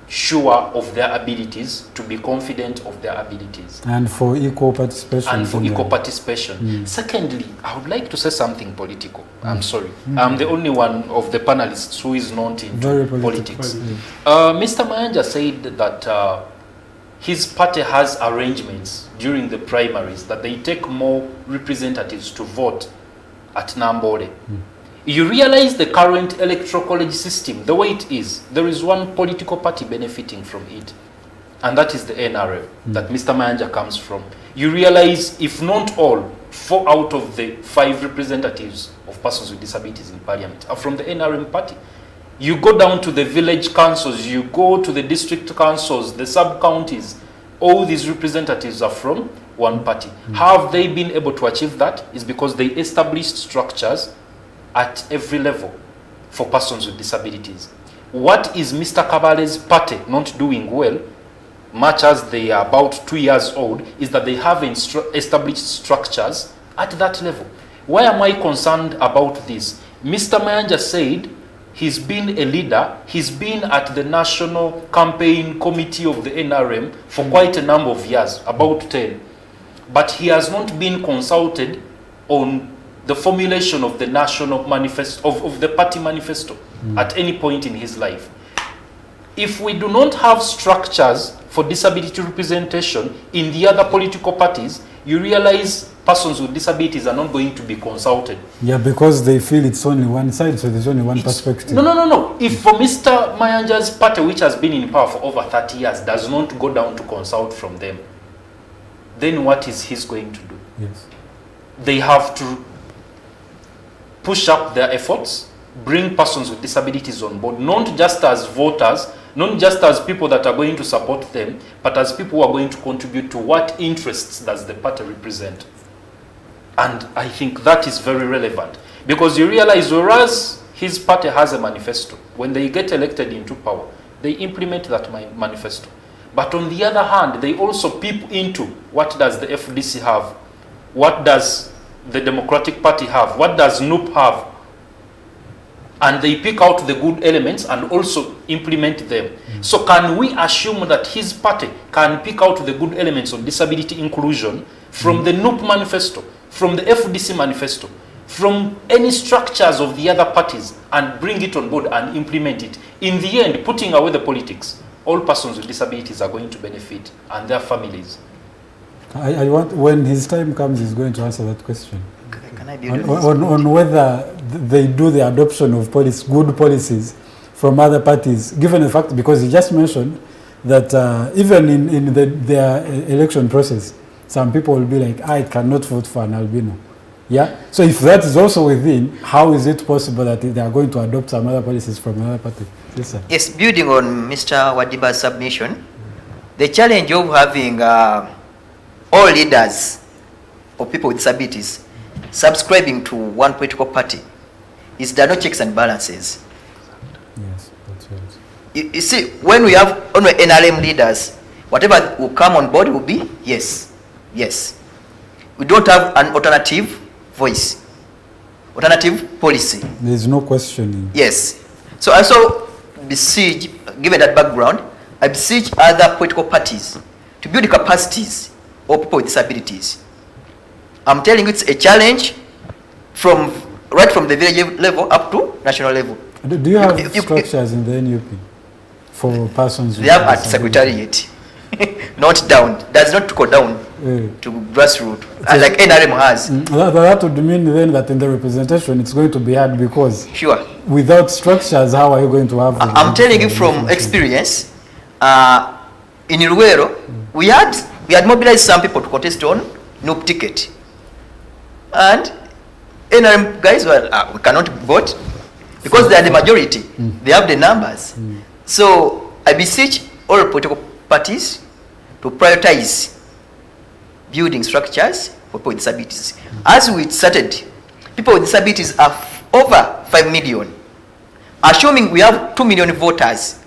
sure of their abilities, to be confident of their abilities. And for equal participation. And for equal participation. Secondly, I would like to say something political. I'm sorry. I'm the only one of the panelists who is not into politics. Mr. Mayanja said that his party has arrangements during the primaries that they take more representatives to vote at Nambole. You realize the current electoral college system, the way it is, there is one political party benefiting from it, and that is the NRM that Mr. Mayanja comes from. You realize, if not all, 4 out of the 5 representatives of persons with disabilities in parliament are from the NRM party. You go down to the village councils, you go to the district councils, the sub-counties, all these representatives are from one party. How have they been able to achieve that? Is because they established structures at every level for persons with disabilities. What is Mr. Kabaale's party not doing well, much as they are about 2 years old, is that they have established structures at that level. Why am I concerned about this? Mr. Mayanja said he's been a leader, he's been at the National Campaign Committee of the NRM for quite a number of years, about 10. But he has not been consulted on the formulation of the national manifesto, of the party manifesto at any point in his life. If we do not have structures for disability representation in the other political parties, you realize persons with disabilities are not going to be consulted. Yeah, because they feel it's only one side, so there's only one perspective. No. If for Mr. Mayanja's party, which has been in power for over 30 years, does not go down to consult from them, then what is he going to do? Yes. They have to push up their efforts, bring persons with disabilities on board, not just as voters, not just as people that are going to support them, but as people who are going to contribute to what interests does the party represent. And I think that is very relevant, because you realize, whereas his party has a manifesto, when they get elected into power, they implement that manifesto. But on the other hand, they also peep into what does the FDC have, what does the Democratic Party have, what does NUP have, and they pick out the good elements and also implement them. So can we assume that his party can pick out the good elements of disability inclusion from the NUP manifesto, from the FDC manifesto, from any structures of the other parties, and bring it on board and implement it, in the end putting away the politics? all persons with disabilities are going to benefit, and their families. I want, when his time comes, he's going to answer that question. Can I be on whether they do the adoption of good policies from other parties, given the fact, because he just mentioned that even in their election process, some people will be like, I cannot vote for an albino. Yeah. So if that is also within, how is it possible that they are going to adopt some other policies from another party? Yes, sir. Yes, building on Mr. Wadimba's submission, the challenge of having all leaders of people with disabilities subscribing to one political party is there are no checks and balances. Yes, that's right. You see, when we have only NRM leaders, whatever will come on board will be yes, yes. We don't have an alternative voice, alternative policy. There is no questioning. Yes. So I also beseech, given that background, I beseech other political parties to build capacities of people with disabilities. I'm telling you, it's a challenge right from the village level up to national level. Do you have structures in the NUP for persons with disabilities? They have at secretariat, not down. Does not go down to grassroots, like NRM has. That would mean then that in the representation it's going to be hard, because sure, without structures, how are you going to have? I'm telling you from experience. In Luwero, we had mobilized some people to contest on NUP ticket, and NRM guys were we cannot vote because they are the majority. They have the numbers. So I beseech all political parties to prioritize building structures for people with disabilities. As we started, people with disabilities are over 5 million. Assuming we have 2 million voters,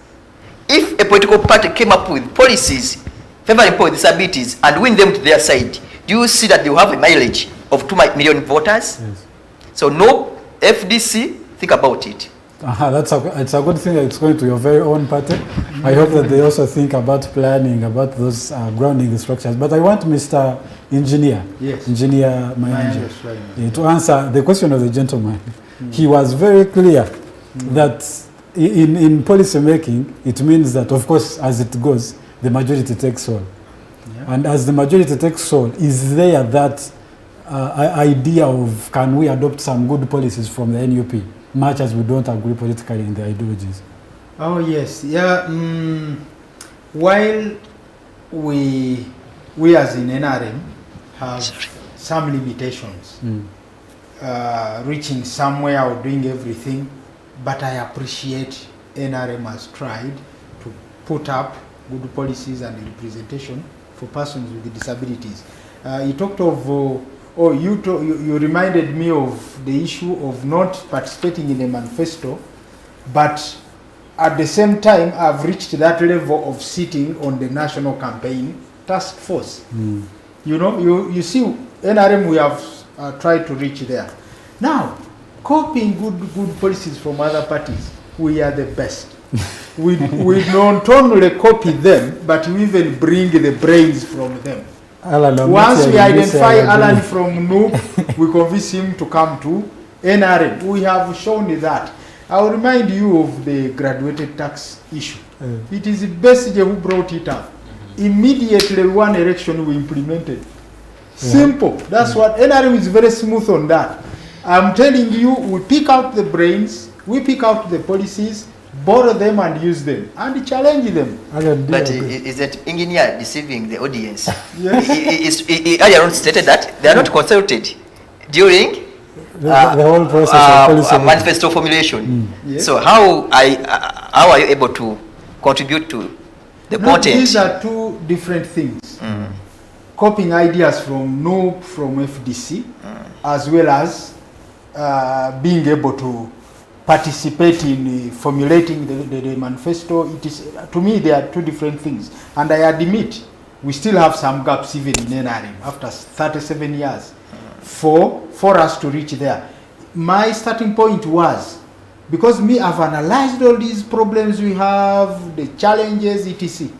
if a political party came up with policies favoring people with disabilities and win them to their side, do you see that they will have a mileage of 2 million voters? Yes. So no FDC, think about it. It's a good thing that it's going to your very own party. I hope that they also think about planning, about those grounding structures. But I want Mr. Engineer, Engineer Mayanja, to answer the question of the gentleman. He was very clear that in policy making, it means that, of course, as it goes, the majority takes all. Yeah. And as the majority takes all, is there that idea of, can we adopt some good policies from the NUP, much as we don't agree politically in the ideologies? Oh yes, yeah. While we as in NRM have some limitations, reaching somewhere or doing everything, but I appreciate NRM has tried to put up good policies and representation for persons with disabilities. You talked of you reminded me of the issue of not participating in a manifesto, but at the same time I've reached that level of sitting on the national campaign task force. You know, you see, NRM, we have tried to reach there. Now, copying good policies from other parties, we are the best. we not only copy them, but we even bring the brains from them. Alan, once we identify Alan from NUP, we convince him to come to NRM. We have shown that. I'll remind you of the graduated tax issue. It is Besige who brought it up. Immediately one election we implemented. Simple. That's what NRM is very smooth on that. I'm telling you, we pick out the brains, we pick out the policies, borrow them and use them, and challenge them. But is that engineer deceiving the audience? Yes. He earlier stated that they are not consulted during the whole process of policy manifesto formulation. Yes. So how are you able to contribute to the content? These are two different things. Copying ideas from NUP, from FDC, as well as being able to participate in formulating the manifesto. It is, to me, they are two different things. And I admit, we still have some gaps even in NRM after 37 years for us to reach there. My starting point was, because I've analyzed all these problems we have, the challenges, etc.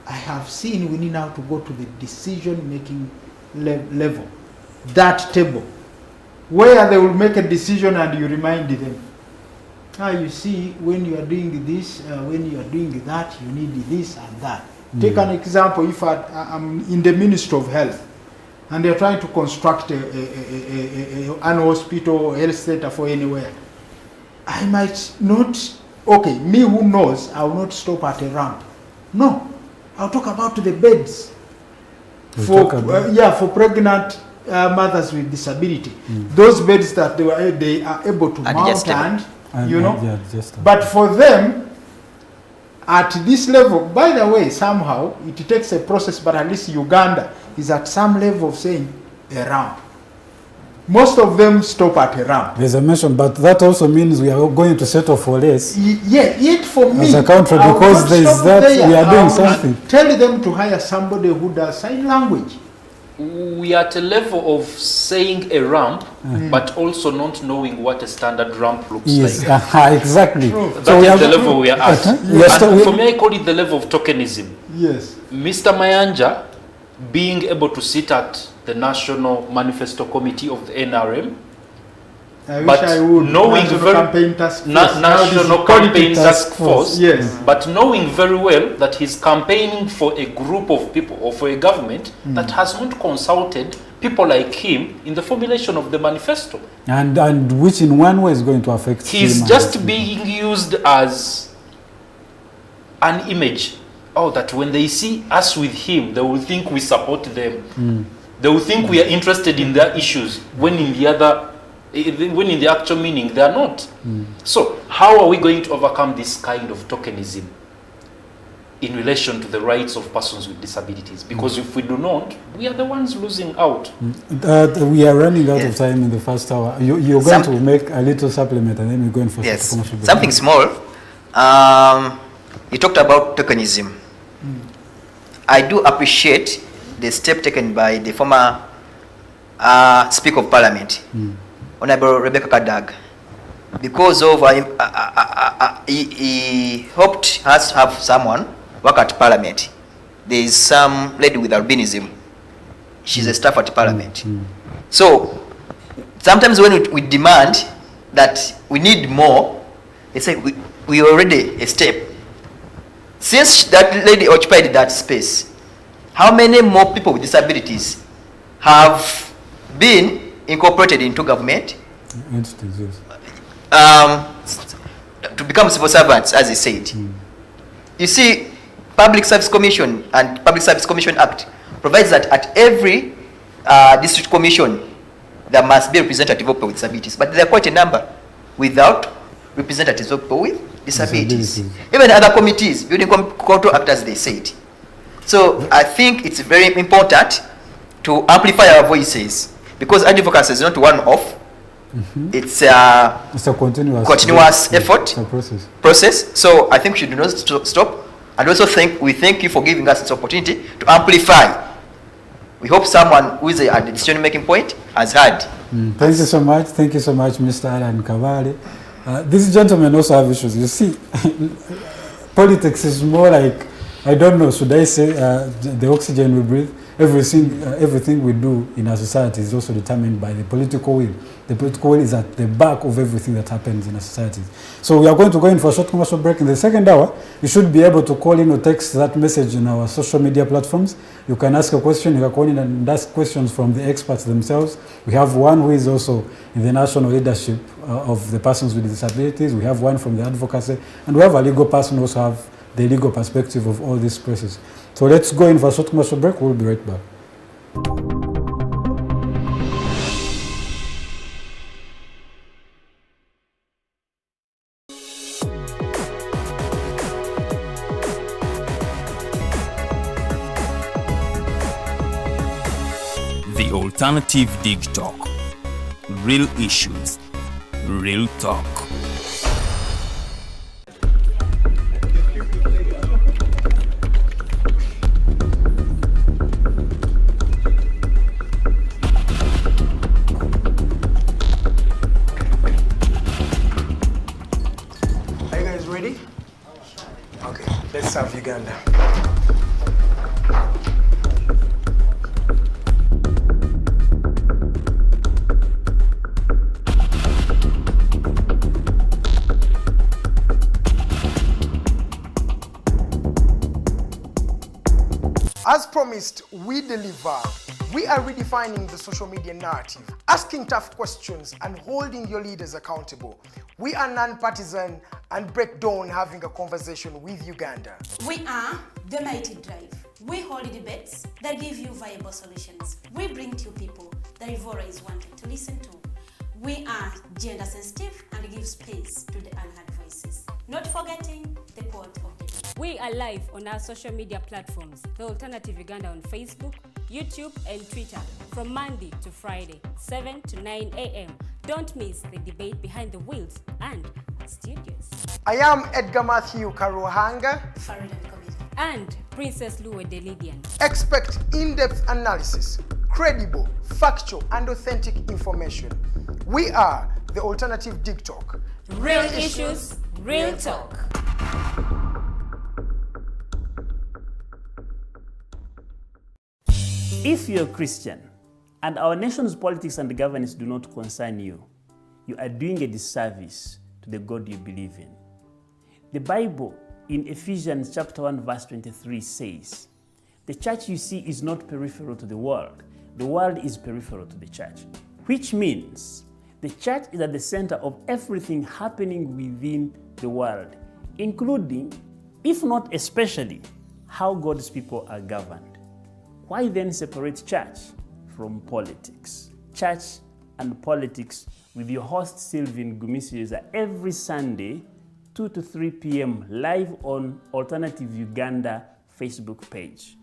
I have seen we need now to go to the decision-making level, that table, where they will make a decision and you remind them. You see, when you are doing this, when you are doing that, you need this and that. Take an example, if I'm in the Ministry of Health, and they're trying to construct an hospital, health center for anywhere, I might not, okay, me who knows, I will not stop at a ramp. No, I'll talk about the beds for pregnant mothers with disability. Those beds that they are able to mount and you know. But for them, at this level, by the way, somehow it takes a process, but at least Uganda is at some level of saying a ramp. Most of them stop at a ramp. There's a mention, but that also means we are going to settle for less. Yet for me, as a country, because there is that we are doing something. Tell them to hire somebody who does sign language. We are at a level of saying a ramp, but also not knowing what a standard ramp looks like. Exactly. That is the level we are at. And for me, I call it the level of tokenism. Yes. Mr. Mayanja being able to sit at the National Manifesto Committee of the NRM, knowing National Campaign Task Force, but knowing very well that he's campaigning for a group of people or for a government that has not consulted people like him in the formulation of the manifesto. And which in one way is going to affect him. He's just being used as an image. Oh, that when they see us with him, they will think we support them. They will think we are interested in their issues, when in the actual meaning they are not. So how are we going to overcome this kind of tokenism in relation to the rights of persons with disabilities? Because if we do not, we are the ones losing out. We are running out of time in the first hour. You're going to make a little supplement and then we're going for commercial break. Something small. You talked about tokenism. I do appreciate the step taken by the former Speaker of Parliament, Honorable Rebecca Kadag, because of he hoped us to have someone work at Parliament. There is some lady with albinism. She's a staff at Parliament. So sometimes when we demand that we need more, they say we already a step. Since that lady occupied that space, how many more people with disabilities have been incorporated into government? To become civil servants, as he said. You see, Public Service Commission and Public Service Commission Act provides that at every district commission there must be a representative of people with disabilities, but there are quite a number without representatives of people with disabilities. Even other committees, building control act, as they said. So I think it's very important to amplify our voices, because advocacy is not one-off. It's a continuous effort, process. So I think we should not stop. And also we thank you for giving us this opportunity to amplify. We hope someone who is at the decision-making point has heard. Thank you so much. Thank you so much, Mr. Allan Kabaale. These gentlemen also have issues. You see, politics is more like, I don't know, should I say the oxygen we breathe? Everything we do in our society is also determined by the political will. The political will is at the back of everything that happens in our society. So we are going to go in for a short commercial break. In the second hour, you should be able to call in or text that message in our social media platforms. You can ask a question. You can call in and ask questions from the experts themselves. We have one who is also in the national leadership of the persons with disabilities. We have one from the advocacy. And we have a legal person who also have the legal perspective of all these processes. So let's go in for a short commercial break. We'll be right back. The Alternative Digitalk. Real issues, real talk. South Uganda. As promised, we deliver. We are redefining the social media narrative, asking tough questions and holding your leaders accountable. We are non-partisan and break down having a conversation with Uganda. We are the Mighty Drive. We hold debates that give you viable solutions. We bring to you people that Ivora is wanting to listen to. We are gender sensitive and give space to the unheard voices. Not forgetting the quote of the day. We are live on our social media platforms, The Alternative Uganda on Facebook, YouTube and Twitter from Monday to Friday, 7 to 9 a.m. Don't miss the debate behind the wheels and studios. I am Edgar Matthew Karuhanga and Princess Luwe Delidian. Expect in-depth analysis, credible, factual and authentic information. We are the Alternative Digitalk. Real issues, real talk. If you're a Christian and our nation's politics and governance do not concern you, you are doing a disservice to the God you believe in. The Bible in Ephesians chapter 1 verse 23 says, the church you see is not peripheral to the world is peripheral to the church, which means the church is at the center of everything happening within the world, including, if not especially, how God's people are governed. Why then separate church from politics? Church and politics with your host Sylvain Gumisiriza every Sunday, 2 to 3 p.m. live on Alternative Uganda Facebook page.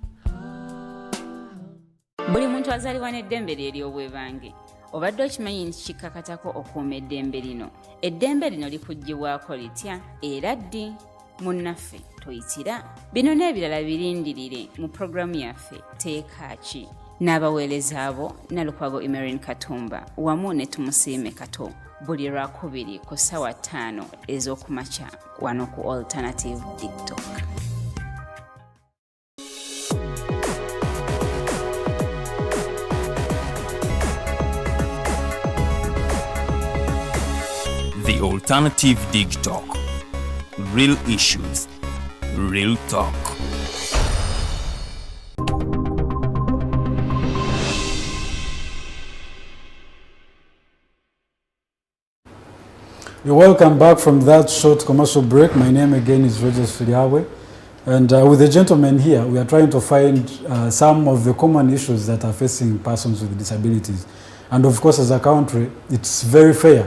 Buli muntu azaliwa n'eddembe lye ery'obwebange. Obadde okimanyi nti kikakatako okuuma eddembe lino. Eddembe lino likuggyibwako litya era ddi? Munnaffe toyitira. Bino n'ebirala birindirire mu programu yaffe Teeka Ki. N'abaweereza abo Nalukwago Emerin Katumba wamu ne Tumusiime Kato. Buli Lwakubiri ku ssaawa 5 ez'okumakya wano ku Alternative Digitalk. The Alternative Digitalk. Real issues, real talk. You're welcome back from that short commercial break. My name again is Rogers Filiawe. And with the gentleman here, we are trying to find some of the common issues that are facing persons with disabilities. And of course, as a country, it's very fair,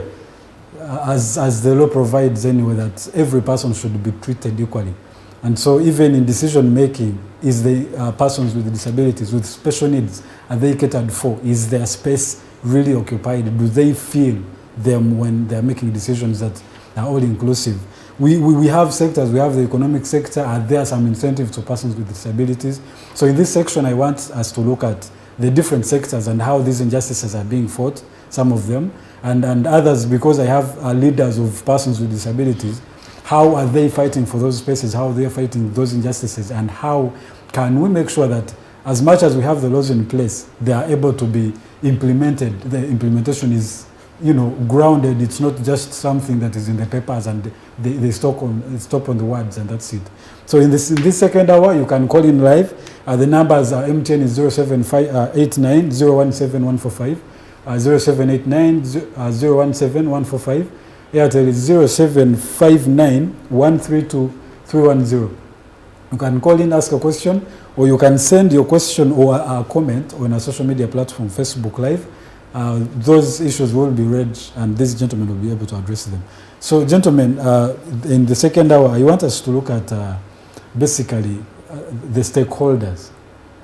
as the law provides anyway, that every person should be treated equally. And so even in decision making, is the persons with disabilities, with special needs, are they catered for? Is their space really occupied? Do they feel them when they're making decisions that are all inclusive? We have sectors, we have the economic sector. Are there some incentives to persons with disabilities? So in this section, I want us to look at the different sectors and how these injustices are being fought, some of them, and others, because I have leaders of persons with disabilities. How are they fighting for those spaces? How are they fighting those injustices? And how can we make sure that as much as we have the laws in place, they are able to be implemented? The implementation is, grounded. It's not just something that is in the papers and they stop on the words and that's it. So in this second hour, you can call in live. The numbers are MTN is 0789 017 145, 0789 017 145. Airtel is 0759 132 310. You can call in, ask a question, or you can send your question or a comment on a social media platform, Facebook Live. Those issues will be read and this gentleman will be able to address them. So gentlemen, in the second hour, I want us to look at basically the stakeholders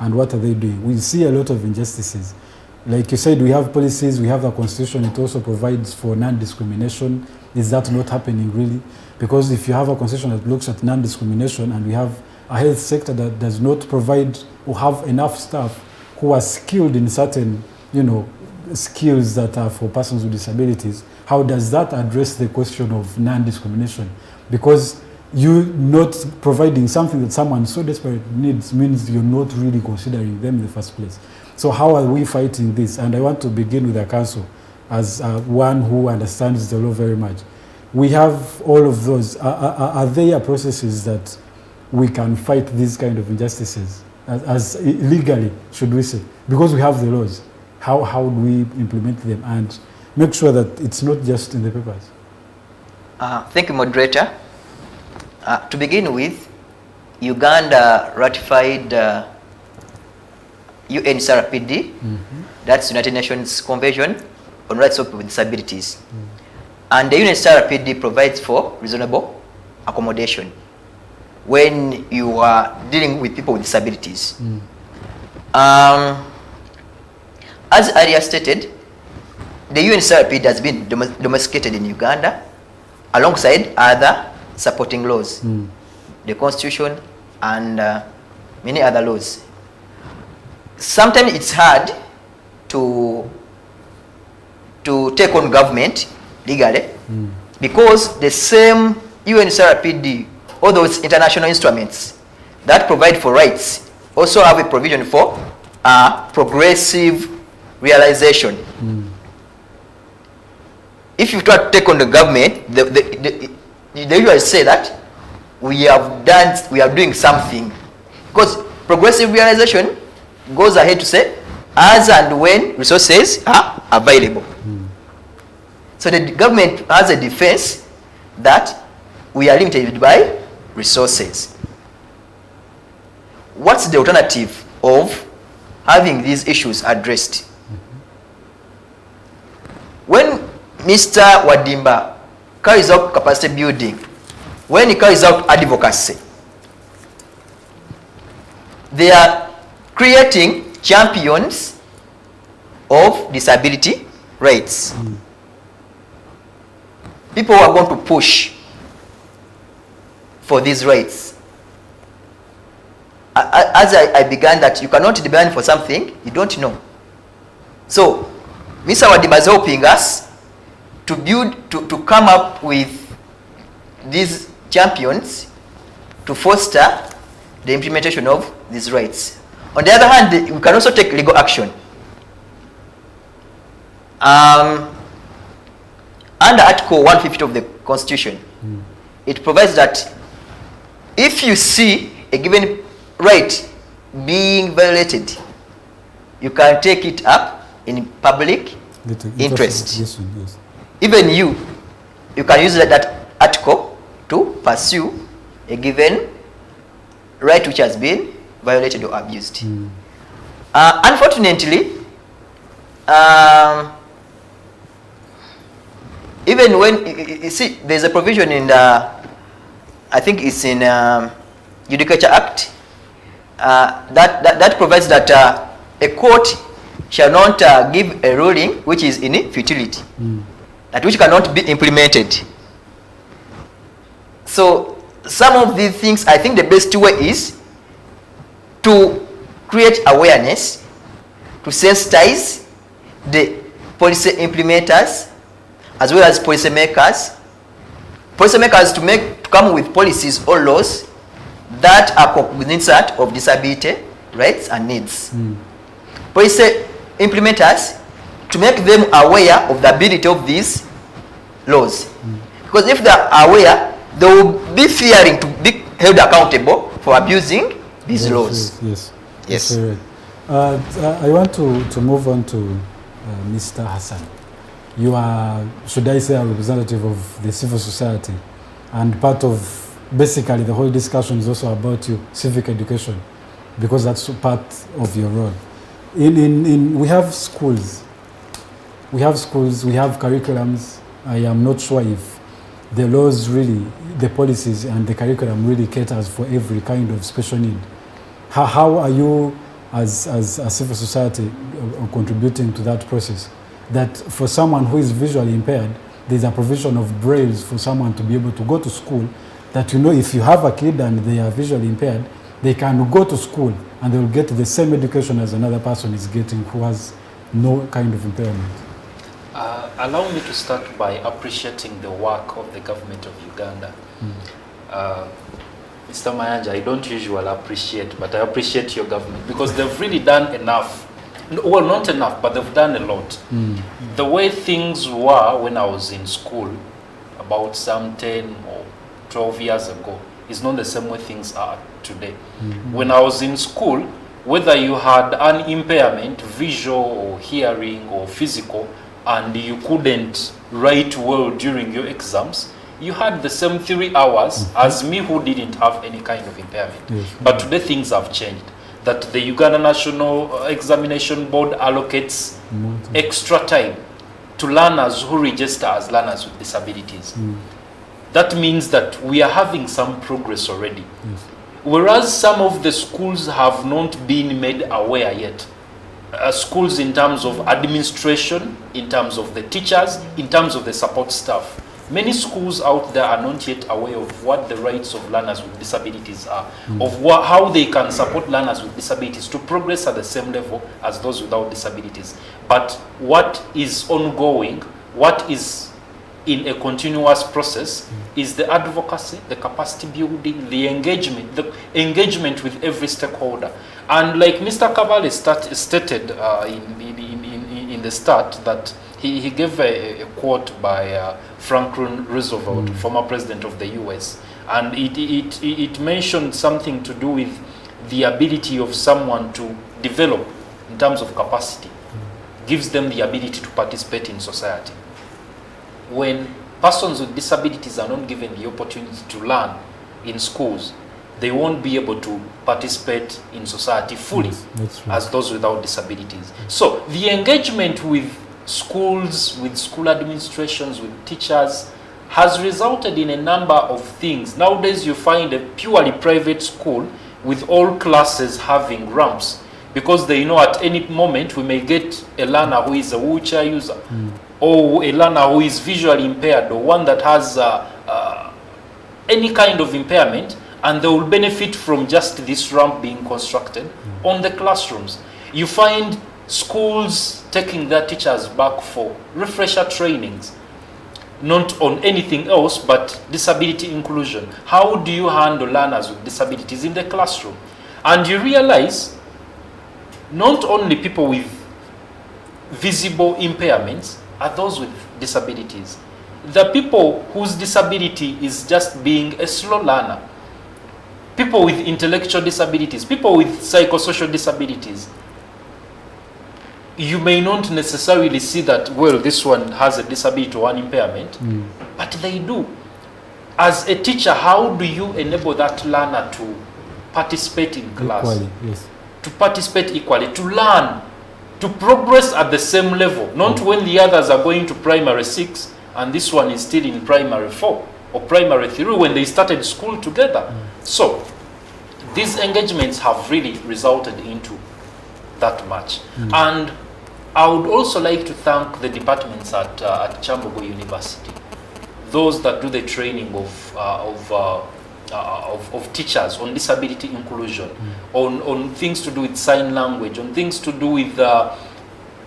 and what are they doing. We see a lot of injustices. Like you said, we have policies, we have a constitution, it also provides for non-discrimination. Is that not happening really? Because if you have a constitution that looks at non-discrimination and we have a health sector that does not provide or have enough staff who are skilled in certain, skills that are for persons with disabilities, how does that address the question of non-discrimination? Because you not providing something that someone so desperate needs means you're not really considering them in the first place. So how are we fighting this? And I want to begin with the council as one who understands the law very much. We have all of those. Are there processes that we can fight these kind of injustices? as legally, should we say? Because we have the laws. How do we implement them and make sure that it's not just in the papers? Thank you, moderator. To begin with, Uganda ratified UNCRPD, that's United Nations Convention on Rights of People with Disabilities. And the UNCRPD provides for reasonable accommodation when you are dealing with people with disabilities. As earlier stated, the UNCRPD has been domesticated in Uganda alongside other supporting laws, the Constitution and many other laws. Sometimes it's hard to take on government legally because the same UNCRPD, all those international instruments that provide for rights, also have a provision for progressive realization. If you try to take on the government, they usually say that we are doing something, because progressive realization goes ahead to say as and when resources are available. So the government has a defense that we are limited by resources. What's the alternative of having these issues addressed? When Mr. Waddimba carries out capacity building, when he carries out advocacy, they are creating champions of disability rights. People who are going to push for these rights. As I began that you cannot demand for something you don't know. So Mr. Waddimba is helping us to build, to come up with these champions to foster the implementation of these rights. On the other hand, we can also take legal action. Under Article 150 of the Constitution, it provides that if you see a given right being violated, you can take it up in public interest. Yes. Even you can use that article to pursue a given right which has been violated or abused. Unfortunately, even when you see, there's a provision in the, I think it's in Judicature Act, that provides that a court shall not give a ruling which is in futility, that which cannot be implemented. So some of these things, I think the best way is to create awareness, to sensitize the policy implementers as well as policy makers. Policy makers to come with policies or laws that are cognizant of disability rights and needs. Policy implementers to make them aware of the ability of these laws. Because if they are aware, they will be fearing to be held accountable for abusing these laws. Yes. I want to move on to Mr. Hassan. You are, should I say, a representative of the civil society, and part of basically the whole discussion is also about your civic education, because that's part of your role. We have schools, we have curriculums. I am not sure if the laws really, the policies and the curriculum really caters for every kind of special need. How are you as a civil society contributing to that process? That for someone who is visually impaired, there's a provision of brailles for someone to be able to go to school, that, you know, if you have a kid and they are visually impaired, they can go to school and they will get the same education as another person is getting who has no kind of impairment. Allow me to start by appreciating the work of the government of Uganda. Mr. Mayanja, I don't usually appreciate, but I appreciate your government because they've really done enough. Well, not enough, but they've done a lot. The way things were when I was in school, about some 10 or 12 years ago, is not the same way things are today. When I was in school, whether you had an impairment, visual or hearing or physical, and you couldn't write well during your exams, you had the same 3 hours as me who didn't have any kind of impairment. But today things have changed. That the Uganda National Examination Board allocates extra time to learners who register as learners with disabilities. That means that we are having some progress already. Whereas some of the schools have not been made aware yet. Schools in terms of administration, in terms of the teachers, in terms of the support staff. Many schools out there are not yet aware of what the rights of learners with disabilities are, of how they can support learners with disabilities to progress at the same level as those without disabilities. But what is ongoing, what is in a continuous process is the advocacy, the capacity building, the engagement with every stakeholder. And like Mr. Kabaale stated in the start, that he gave a quote by Franklin Roosevelt, former president of the US, and it mentioned something to do with the ability of someone to develop in terms of capacity, gives them the ability to participate in society. When persons with disabilities are not given the opportunity to learn in schools, they won't be able to participate in society fully as those without disabilities. So the engagement with schools, with school administrations, with teachers has resulted in a number of things. Nowadays you find a purely private school with all classes having ramps, because they know at any moment we may get a learner who is a wheelchair user, or a learner who is visually impaired, or one that has any kind of impairment, and they will benefit from just this ramp being constructed on the classrooms. You find schools taking their teachers back for refresher trainings, not on anything else but disability inclusion. How do you handle learners with disabilities in the classroom? And you realize not only people with visible impairments are those with disabilities. The people whose disability is just being a slow learner, people with intellectual disabilities, people with psychosocial disabilities, you may not necessarily see that, well, this one has a disability or an impairment, but they do. As a teacher, how do you enable that learner to participate in class? Equally, yes. To participate equally, to learn, to progress at the same level, not when the others are going to primary 6 and this one is still in primary 4 or primary 3 when they started school together. So these engagements have really resulted into that much. And I would also like to thank the departments at Chambogo University, those that do the training of teachers on disability inclusion, on things to do with sign language, on things to do with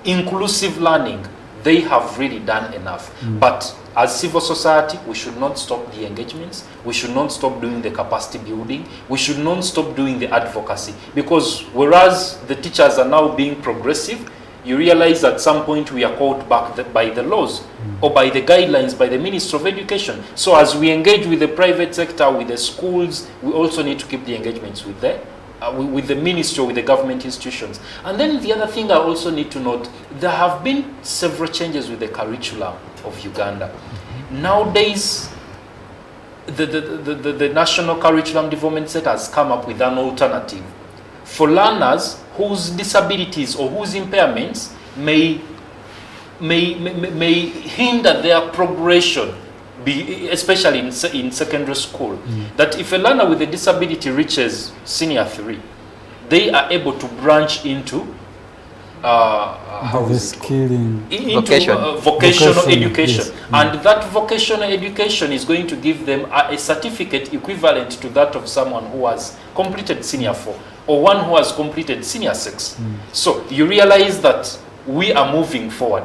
inclusive learning. They have really done enough. But as civil society, we should not stop the engagements. We should not stop doing the capacity building. We should not stop doing the advocacy. Because whereas the teachers are now being progressive, you realize at some point we are called back by the laws or by the guidelines by the Ministry of Education. So as we engage with the private sector, with the schools, we also need to keep the engagements with the ministry, with the government institutions. And then the other thing I also need to note, there have been several changes with the curriculum of Uganda. Nowadays, the National Curriculum Development Center has come up with an alternative for learners whose disabilities or whose impairments may hinder their progression, especially in secondary school. That if a learner with a disability reaches senior 3, they are able to branch into vocational education. Yes. And that vocational education is going to give them a certificate equivalent to that of someone who has completed senior 4 or one who has completed senior 6. So you realize that we are moving forward.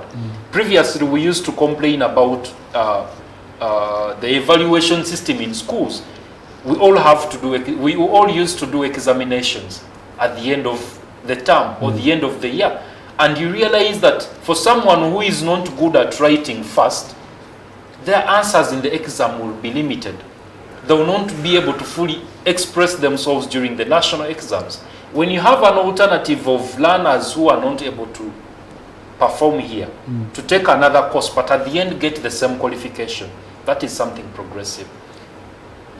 Previously, we used to complain about the evaluation system in schools. We all used to do examinations at the end of the term or the end of the year. And you realize that for someone who is not good at writing fast, their answers in the exam will be limited. they will not be able to fully express themselves during the national exams. When you have an alternative of learners who are not able to perform here, to take another course, but at the end get the same qualification, that is something progressive.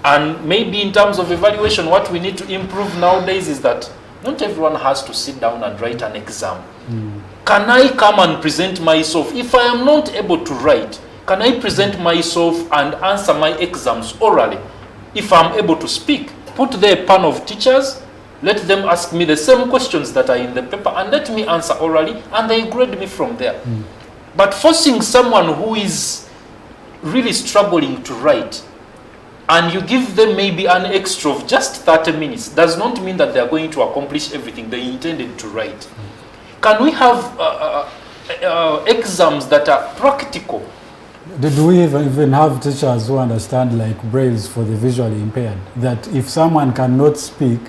And maybe in terms of evaluation, what we need to improve nowadays is that not everyone has to sit down and write an exam. Can I come and present myself? If I am not able to write, can I present myself and answer my exams orally? If I'm able to speak, put there a panel of teachers, let them ask me the same questions that are in the paper and let me answer orally, and they grade me from there. But forcing someone who is really struggling to write, and you give them maybe an extra of just 30 minutes, does not mean that they are going to accomplish everything they intended to write. Can we have exams that are practical? Do we even have teachers who understand like brailles for the visually impaired? That if someone cannot speak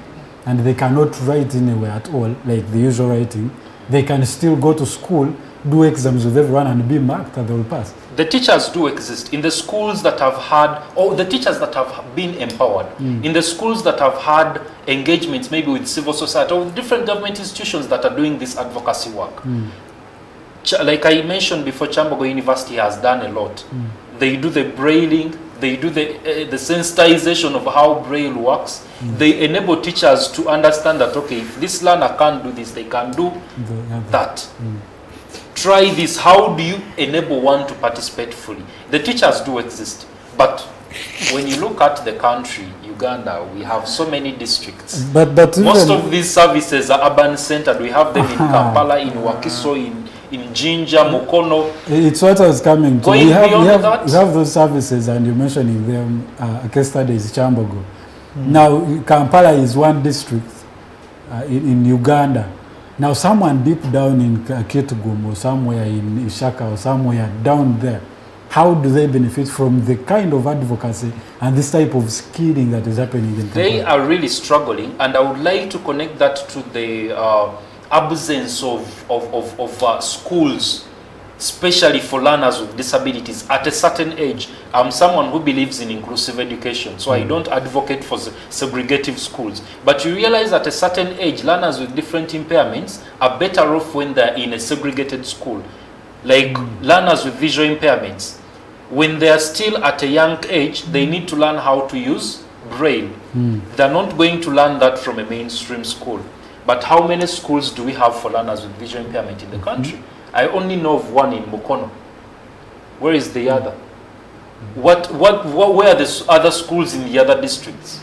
and they cannot write anywhere at all, like the usual writing, they can still go to school, do exams with everyone and be marked and they will pass? The teachers do exist in the schools that have had, or the teachers that have been empowered, in the schools that have had engagements maybe with civil society or with different government institutions that are doing this advocacy work. Like I mentioned before, Chambogo University has done a lot. They do the brailing, they do the sensitization of how braille works. They enable teachers to understand that, okay, if this learner can't do this, they can do that. Try this. How do you enable one to participate fully? The teachers do exist, but when you look at the country, Uganda, we have so many districts. But most of these services are urban centered. We have them in Kampala, in Wakiso, in Jinja, Mukono. It's what I was coming to. Going We have those services, and you're mentioning them. Case study is Chambogo. Now, Kampala is one district in Uganda. Now, someone deep down in Kitgum or somewhere in Ishaka or somewhere down there, how do they benefit from the kind of advocacy and this type of skilling that is happening in Kampala? They are really struggling, and I would like to connect that to the absence of schools, especially for learners with disabilities at a certain age. I'm someone who believes in inclusive education, so I don't advocate for segregative schools. But you realize at a certain age, learners with different impairments are better off when they're in a segregated school. Like learners with visual impairments, when they're still at a young age, they need to learn how to use braille. They're not going to learn that from a mainstream school. But how many schools do we have for learners with visual impairment in the country? I only know of one in Mukono. Where is the other? Where are the other schools in the other districts?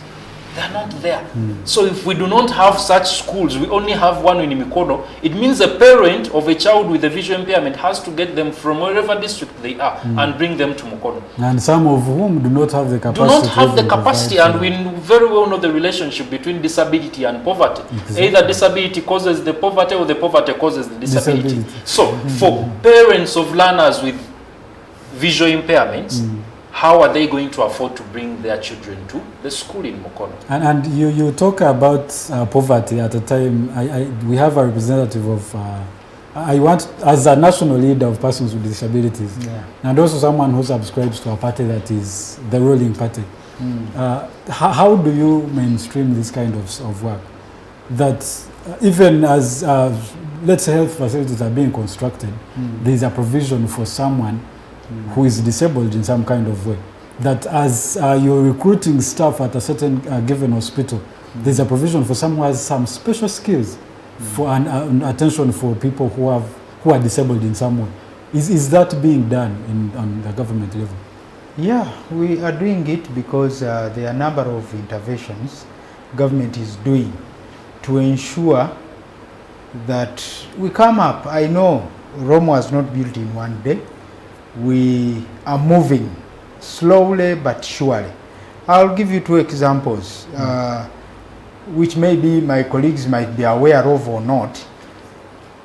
They're not there. So if we do not have such schools, we only have one in Mukono, it means a parent of a child with a visual impairment has to get them from wherever district they are and bring them to Mukono. And some of whom do not have the capacity. Do not have the capacity, and we very well know the relationship between disability and poverty. Exactly. Either disability causes the poverty or the poverty causes the disability. So for parents of learners with visual impairments, how are they going to afford to bring their children to the school in Mukono? And you talk about poverty at a time. We have a representative of, I want, as a national leader of persons with disabilities, and also someone who subscribes to a party that is the ruling party. How do you mainstream this kind of work? That even as, let's say, health facilities are being constructed, there is a provision for someone who is disabled in some kind of way. That as you're recruiting staff at a certain given hospital, there's a provision for someone who has some special skills for attention for people who are disabled in some way. Is that being done on the government level? Yeah, we are doing it because there are a number of interventions government is doing to ensure that we come up. I know Rome was not built in one day. We are moving slowly but surely. I'll give you two examples, which maybe my colleagues might be aware of or not.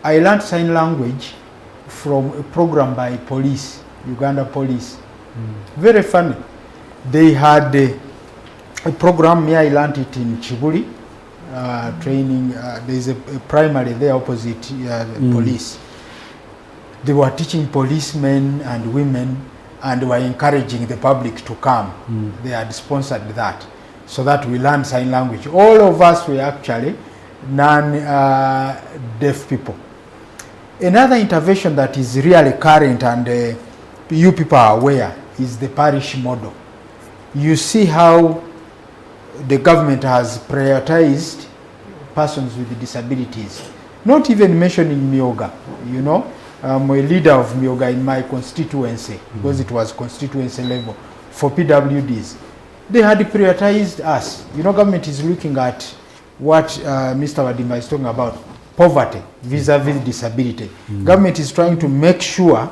I learned sign language from a program by police, Uganda Police. Very funny. They had a program, I learned it in Chibuli, training. There's a primary there opposite police. They were teaching policemen and women and were encouraging the public to come. They had sponsored that, so that we learned sign language. All of us were actually non-deaf people. Another intervention that is really current and you people are aware is the Parish Model. You see how the government has prioritized persons with disabilities, not even mentioning Myoga. You know, I'm a leader of Myoga in my constituency, because it was constituency level for PWDs. They had prioritized us. You know, government is looking at what Mr. Wadimba is talking about, poverty vis-a-vis disability. Government is trying to make sure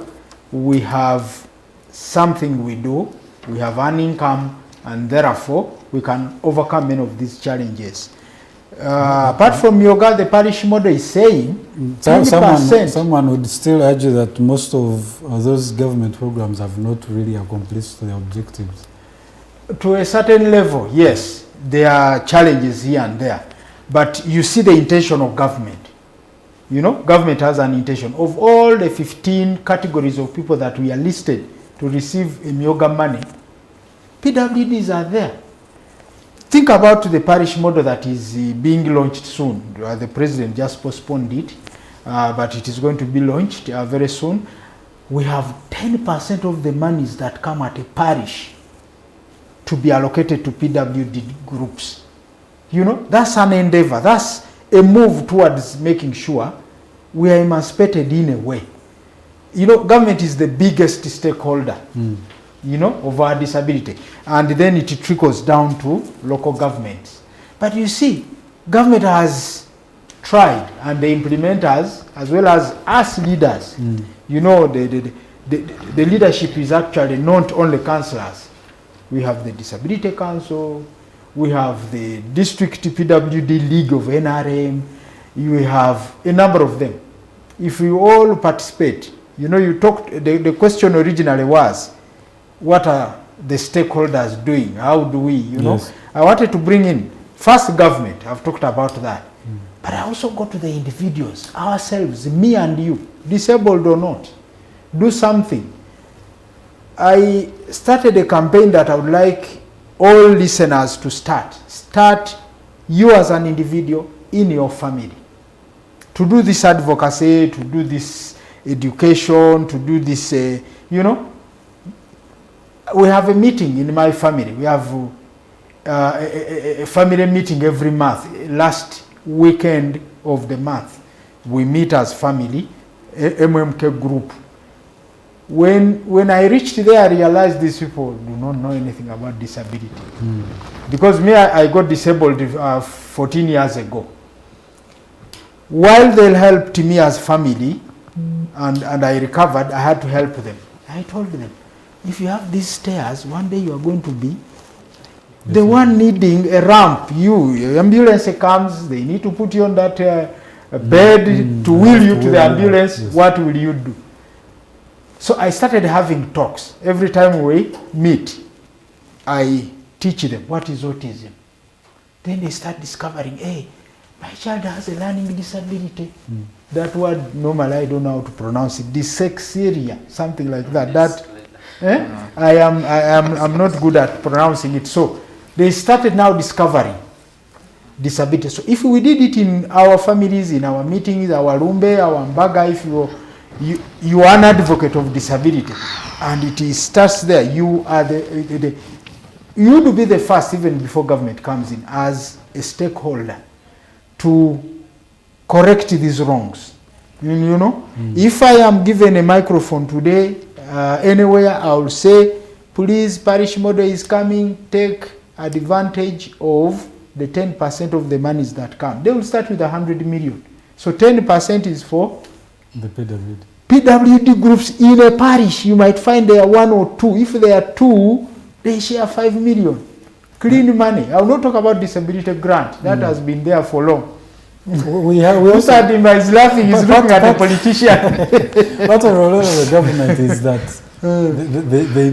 we have something we do, we have an income, and therefore we can overcome many of these challenges. Apart from yoga, the Parish Model is saying someone would still argue that most of those government programs have not really accomplished their objectives. To a certain level, yes, there are challenges here and there, but you see the intention of government. You know, government has an intention. Of all the 15 categories of people that we are listed to receive Myoga money, PWDs are there. Think about the Parish Model that is being launched soon. The president just postponed it, but it is going to be launched very soon. We have 10% of the monies that come at a parish to be allocated to PWD groups. You know, that's an endeavor. That's a move towards making sure we are emancipated in a way. You know, government is the biggest stakeholder, you know, of our disability. And then it trickles down to local governments. But you see, government has tried, and the implementers, as well as us leaders, you know, the leadership is actually not only councillors. We have the Disability Council, we have the District PWD League of NRM, we have a number of them. If we all participate, you know, you talked, the question originally was, what are the stakeholders doing? How do we, you know? I wanted to bring in first government, I've talked about that. But I also go to the individuals, ourselves, me and you, disabled or not. Do something. I started a campaign that I would like all listeners to start. Start you as an individual in your family. To do this advocacy, to do this education, to do this, you know. We have a meeting in my family. We have a family meeting every month. Last weekend of the month, we meet as family, MMK group. When I reached there, I realized these people do not know anything about disability. Because me, I got disabled 14 years ago. While they helped me as family, and I recovered, I had to help them. I told them, if you have these stairs, one day you are going to be the one needing a ramp. Your ambulance comes, they need to put you on that bed to wheel you to the ambulance. What will you do? So I started having talks. Every time we meet, I teach them what is autism. Then they start discovering, hey, my child has a learning disability. That word, normally I don't know how to pronounce it. Dyslexia, something like that. I'm not good at pronouncing it. So they started now discovering disability. So if we did it in our families, in our meetings, our Lumbe, our Mbaga, if you are an advocate of disability, and it starts there, you are you would be the first, even before government comes in, as a stakeholder to correct these wrongs. You know, if I am given a microphone today, anywhere, I will say, please, Parish Model is coming, take advantage of the 10% of the monies that come. They will start with 100 million. So 10% is for the PWD. PWD groups in a parish. You might find there are one or two. If there are two, they share 5 million. Clean money. I will not talk about disability grant. That has been there for long. We also is laughing. He's looking at the politician. Part of the role of the government is that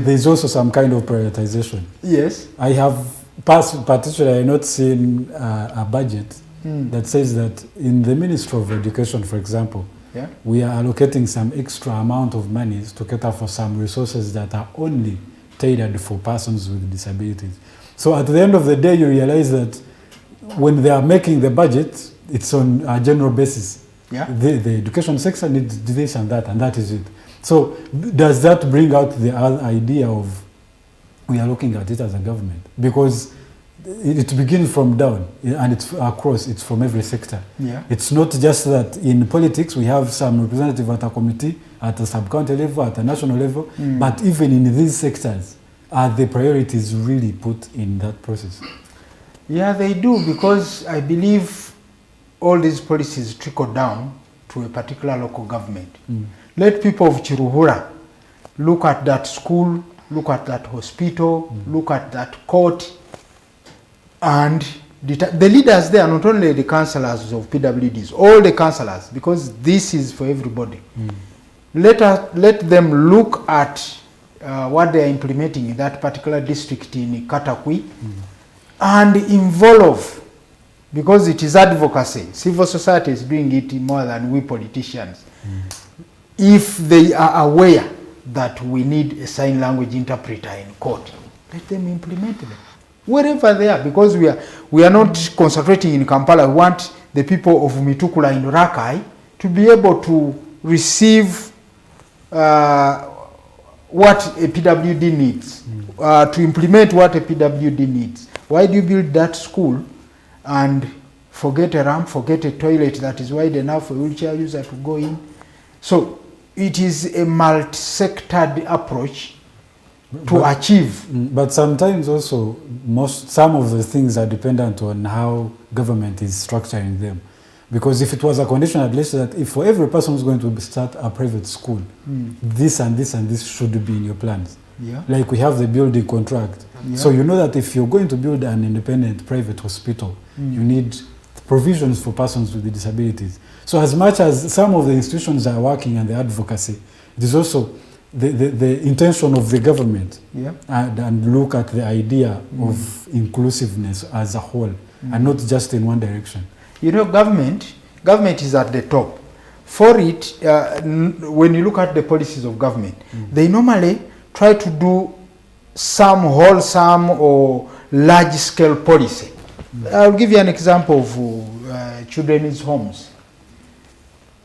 there's also some kind of prioritization. Yes. I have particularly not seen a budget that says that in the Ministry of Education, for example, Yeah. We are allocating some extra amount of monies to cater for some resources that are only tailored for persons with disabilities. So at the end of the day, you realize that when they are making the budget, it's on a general basis. Yeah. The education sector needs this and that is it. So does that bring out the idea of we are looking at it as a government? Because it begins from down and it's across, it's from every sector. Yeah. It's not just that in politics we have some representative at a committee, at a sub-county level, at a national level, but even in these sectors, are the priorities really put in that process? Yeah, they do, because I believe all these policies trickle down to a particular local government. Let people of Chiruhura look at that school, look at that hospital, look at that court, and the leaders there, not only the councillors of PWDs, all the councillors, because this is for everybody. Let them look at what they are implementing in that particular district in Katakwi and involve, because it is advocacy. Civil society is doing it more than we politicians. If they are aware that we need a sign language interpreter in court, let them implement them wherever they are, because we are not concentrating in Kampala. We want the people of Mitukula in Rakai to be able to receive what a PWD needs, to implement what a PWD needs. Why do you build that school and forget a ramp, forget a toilet that is wide enough for a wheelchair user to go in? So it is a multi-sectored approach to achieve. But sometimes also, some of the things are dependent on how government is structuring them. Because if it was a condition, at least that if for every person who's going to start a private school, this and this and this should be in your plans. Yeah. Like we have the building contract. Yeah. So you know that if you're going to build an independent private hospital, you need provisions for persons with disabilities. So as much as some of the institutions are working on the advocacy, it is also the intention of the government and look at the idea of inclusiveness as a whole and not just in one direction. You know, government is at the top. For it, when you look at the policies of government, they normally try to do some wholesome or large-scale policy. I'll give you an example of children's homes.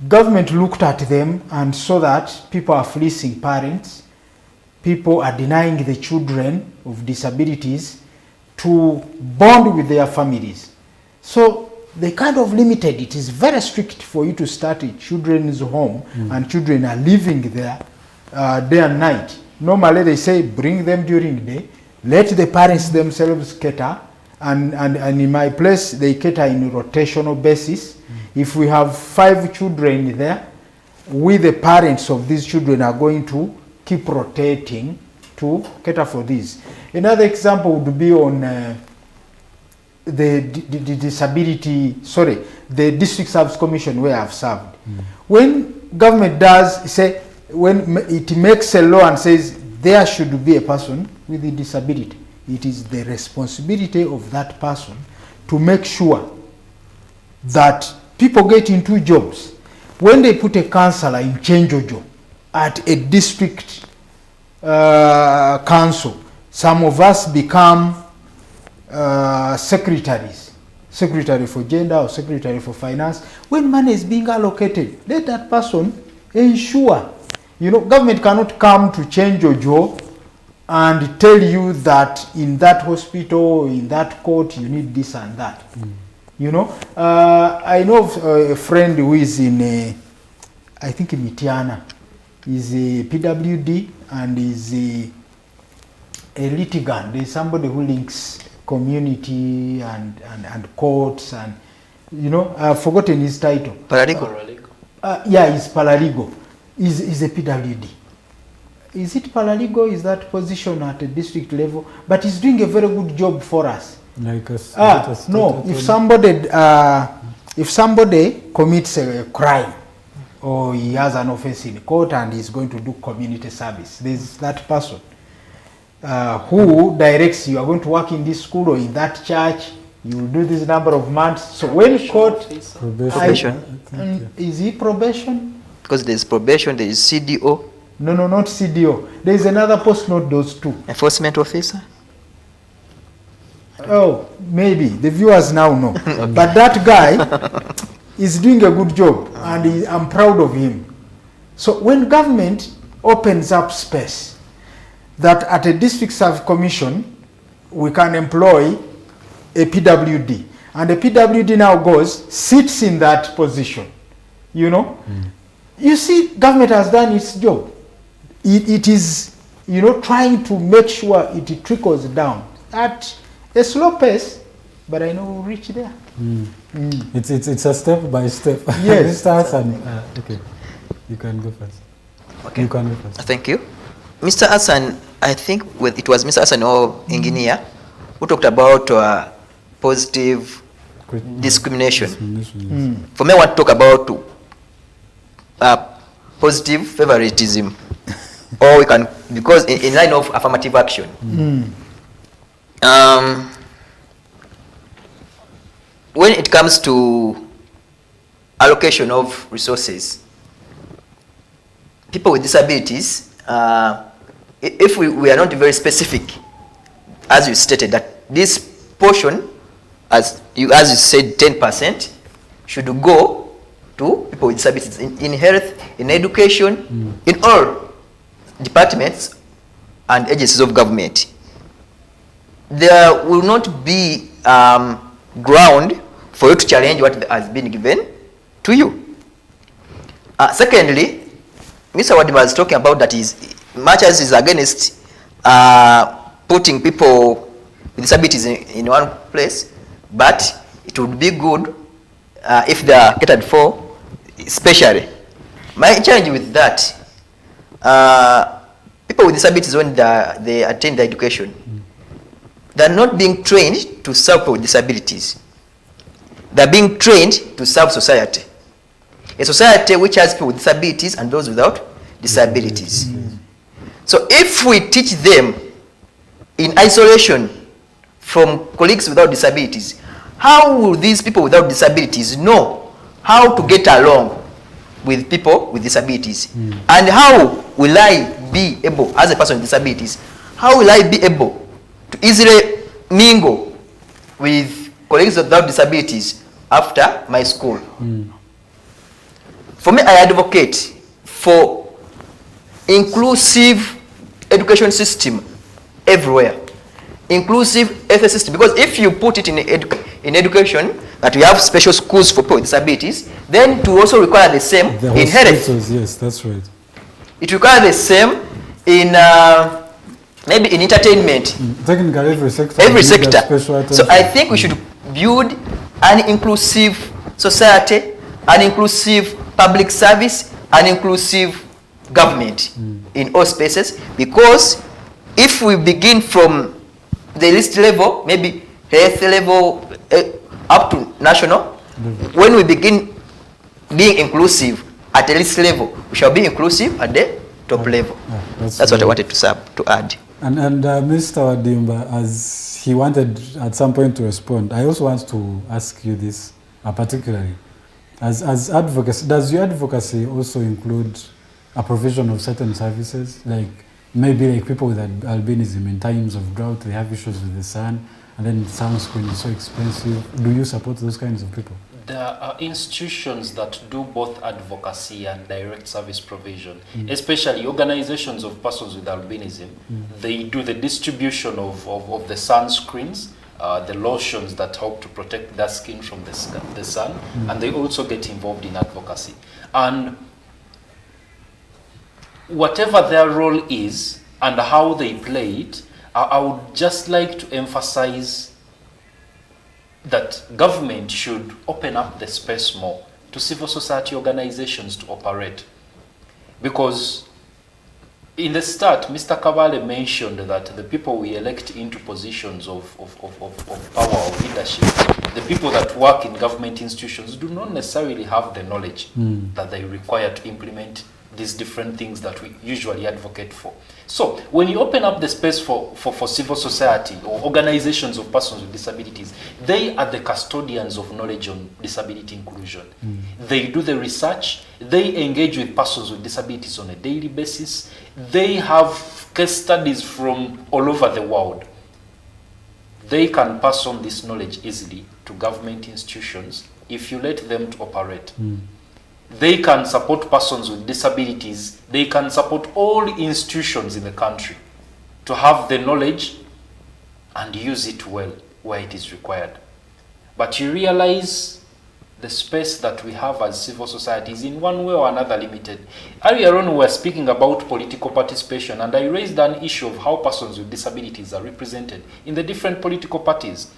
Government looked at them and saw that people are fleecing parents, people are denying the children of disabilities to bond with their families. So they kind of limited. It is very strict for you to start a children's home and children are living there day and night. Normally they say bring them during the day, let the parents themselves cater, and in my place they cater in rotational basis. If we have 5 children there, we the parents of these children are going to keep rotating to cater for this. Another example would be on the district service commission where I've served. When government does say, when it makes a law and says there should be a person with a disability, it is the responsibility of that person to make sure that people get into jobs. When they put a councillor in Chenjojo at a district council, some of us become secretaries, secretary for gender or secretary for finance. When money is being allocated, let that person ensure. You know, government cannot come to Chenjojo and tell you that in that hospital, in that court, you need this and that. You know, I know of a friend who is in, I think in Mitiana. He's a PWD and is a litigant. There's somebody who links community and courts and, you know, I've forgotten his title. Paralegal. Yeah, he's paralegal. He's a PWD. Is it paralegal? Is that position at a district level? But he's doing a very good job for us. Like no, if somebody commits a crime or he has an offense in court and he's going to do community service, there's that person who directs you are going to work in this school or in that church, you will do this number of months. So when court probation. Is he probation? Because there's probation, there is CDO. No, not CDO. There is another post, not those two. Enforcement officer. Oh, maybe. The viewers now know. Okay. But that guy is doing a good job, and I'm proud of him. So when government opens up space, that at a district service commission, we can employ a PWD. And the PWD now sits in that position. You know? You see, government has done its job. It is, trying to make sure it trickles down at a slow pace, but I know we'll reach there. It's a step by step. Yes. Mr. Hassan, okay, you can go first. Okay. You can go first. Thank you. Mr. Hassan, I think it was Mr. Hassan or engineer who talked about positive discrimination. For me, I want to talk about positive favoritism. Or we can, because in line of affirmative action. When it comes to allocation of resources, people with disabilities, if we are not very specific, as you stated, that this portion, as you said, 10%, should go to people with disabilities in health, in education, in all departments and agencies of government. There will not be ground for you to challenge what has been given to you. Secondly, Mr. Wadimba was talking about that much as is against putting people with disabilities in one place, but it would be good if they are catered for, especially. My challenge with that, people with disabilities, when they attend the education, they're not being trained to serve people with disabilities. They're being trained to serve society. A society which has people with disabilities and those without disabilities. So if we teach them in isolation from colleagues without disabilities, how will these people without disabilities know how to get along with people with disabilities? And how will I be able, as a person with disabilities, how will I be able to easily mingle with colleagues without disabilities after my school? For me, I advocate for inclusive education system everywhere. Inclusive health system, because if you put it in education, that we have special schools for people with disabilities, then to also require the same in health. Yes, that's right. It requires the same in maybe in entertainment. Technically, every sector. Every sector. So I think we should build an inclusive society, an inclusive public service, an inclusive government in all spaces. Because if we begin from the least level, maybe health level, up to national, when we begin being inclusive at the least level, we shall be inclusive at the top level. That's what I wanted to add. And Mr. Waddimba, as he wanted at some point to respond, I also want to ask you this particularly. As advocacy, does your advocacy also include a provision of certain services, like maybe like people with albinism in times of drought, they have issues with the sun, and then sunscreen is so expensive? Do you support those kinds of people? There are institutions that do both advocacy and direct service provision, especially organizations of persons with albinism. They do the distribution of the sunscreens, the lotions that help to protect their skin from the sun, and they also get involved in advocacy. And whatever their role is and how they play it, I would just like to emphasize that government should open up the space more to civil society organizations to operate. Because in the start, Mr. Kabaale mentioned that the people we elect into positions of power or leadership, the people that work in government institutions, do not necessarily have the knowledge that they require to implement these different things that we usually advocate for. So when you open up the space for civil society or organizations of persons with disabilities, they are the custodians of knowledge on disability inclusion. They do the research, they engage with persons with disabilities on a daily basis, they have case studies from all over the world. They can pass on this knowledge easily to government institutions if you let them to operate. They can support persons with disabilities. They can support all institutions in the country to have the knowledge and use it well where it is required. But you realize the space that we have as civil society is in one way or another limited. Earlier on we were speaking about political participation, and I raised an issue of how persons with disabilities are represented in the different political parties.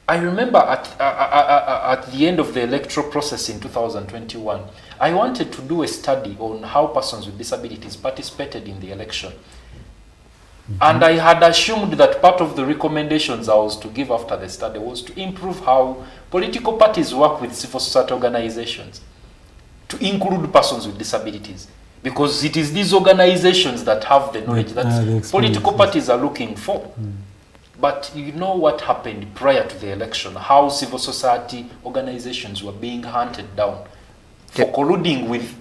I remember at the end of the electoral process in 2021, I wanted to do a study on how persons with disabilities participated in the election. And I had assumed that part of the recommendations I was to give after the study was to improve how political parties work with civil society organizations, to include persons with disabilities. Because it is these organizations that have the knowledge that political parties are looking for. But you know what happened prior to the election, how civil society organizations were being hunted down for colluding with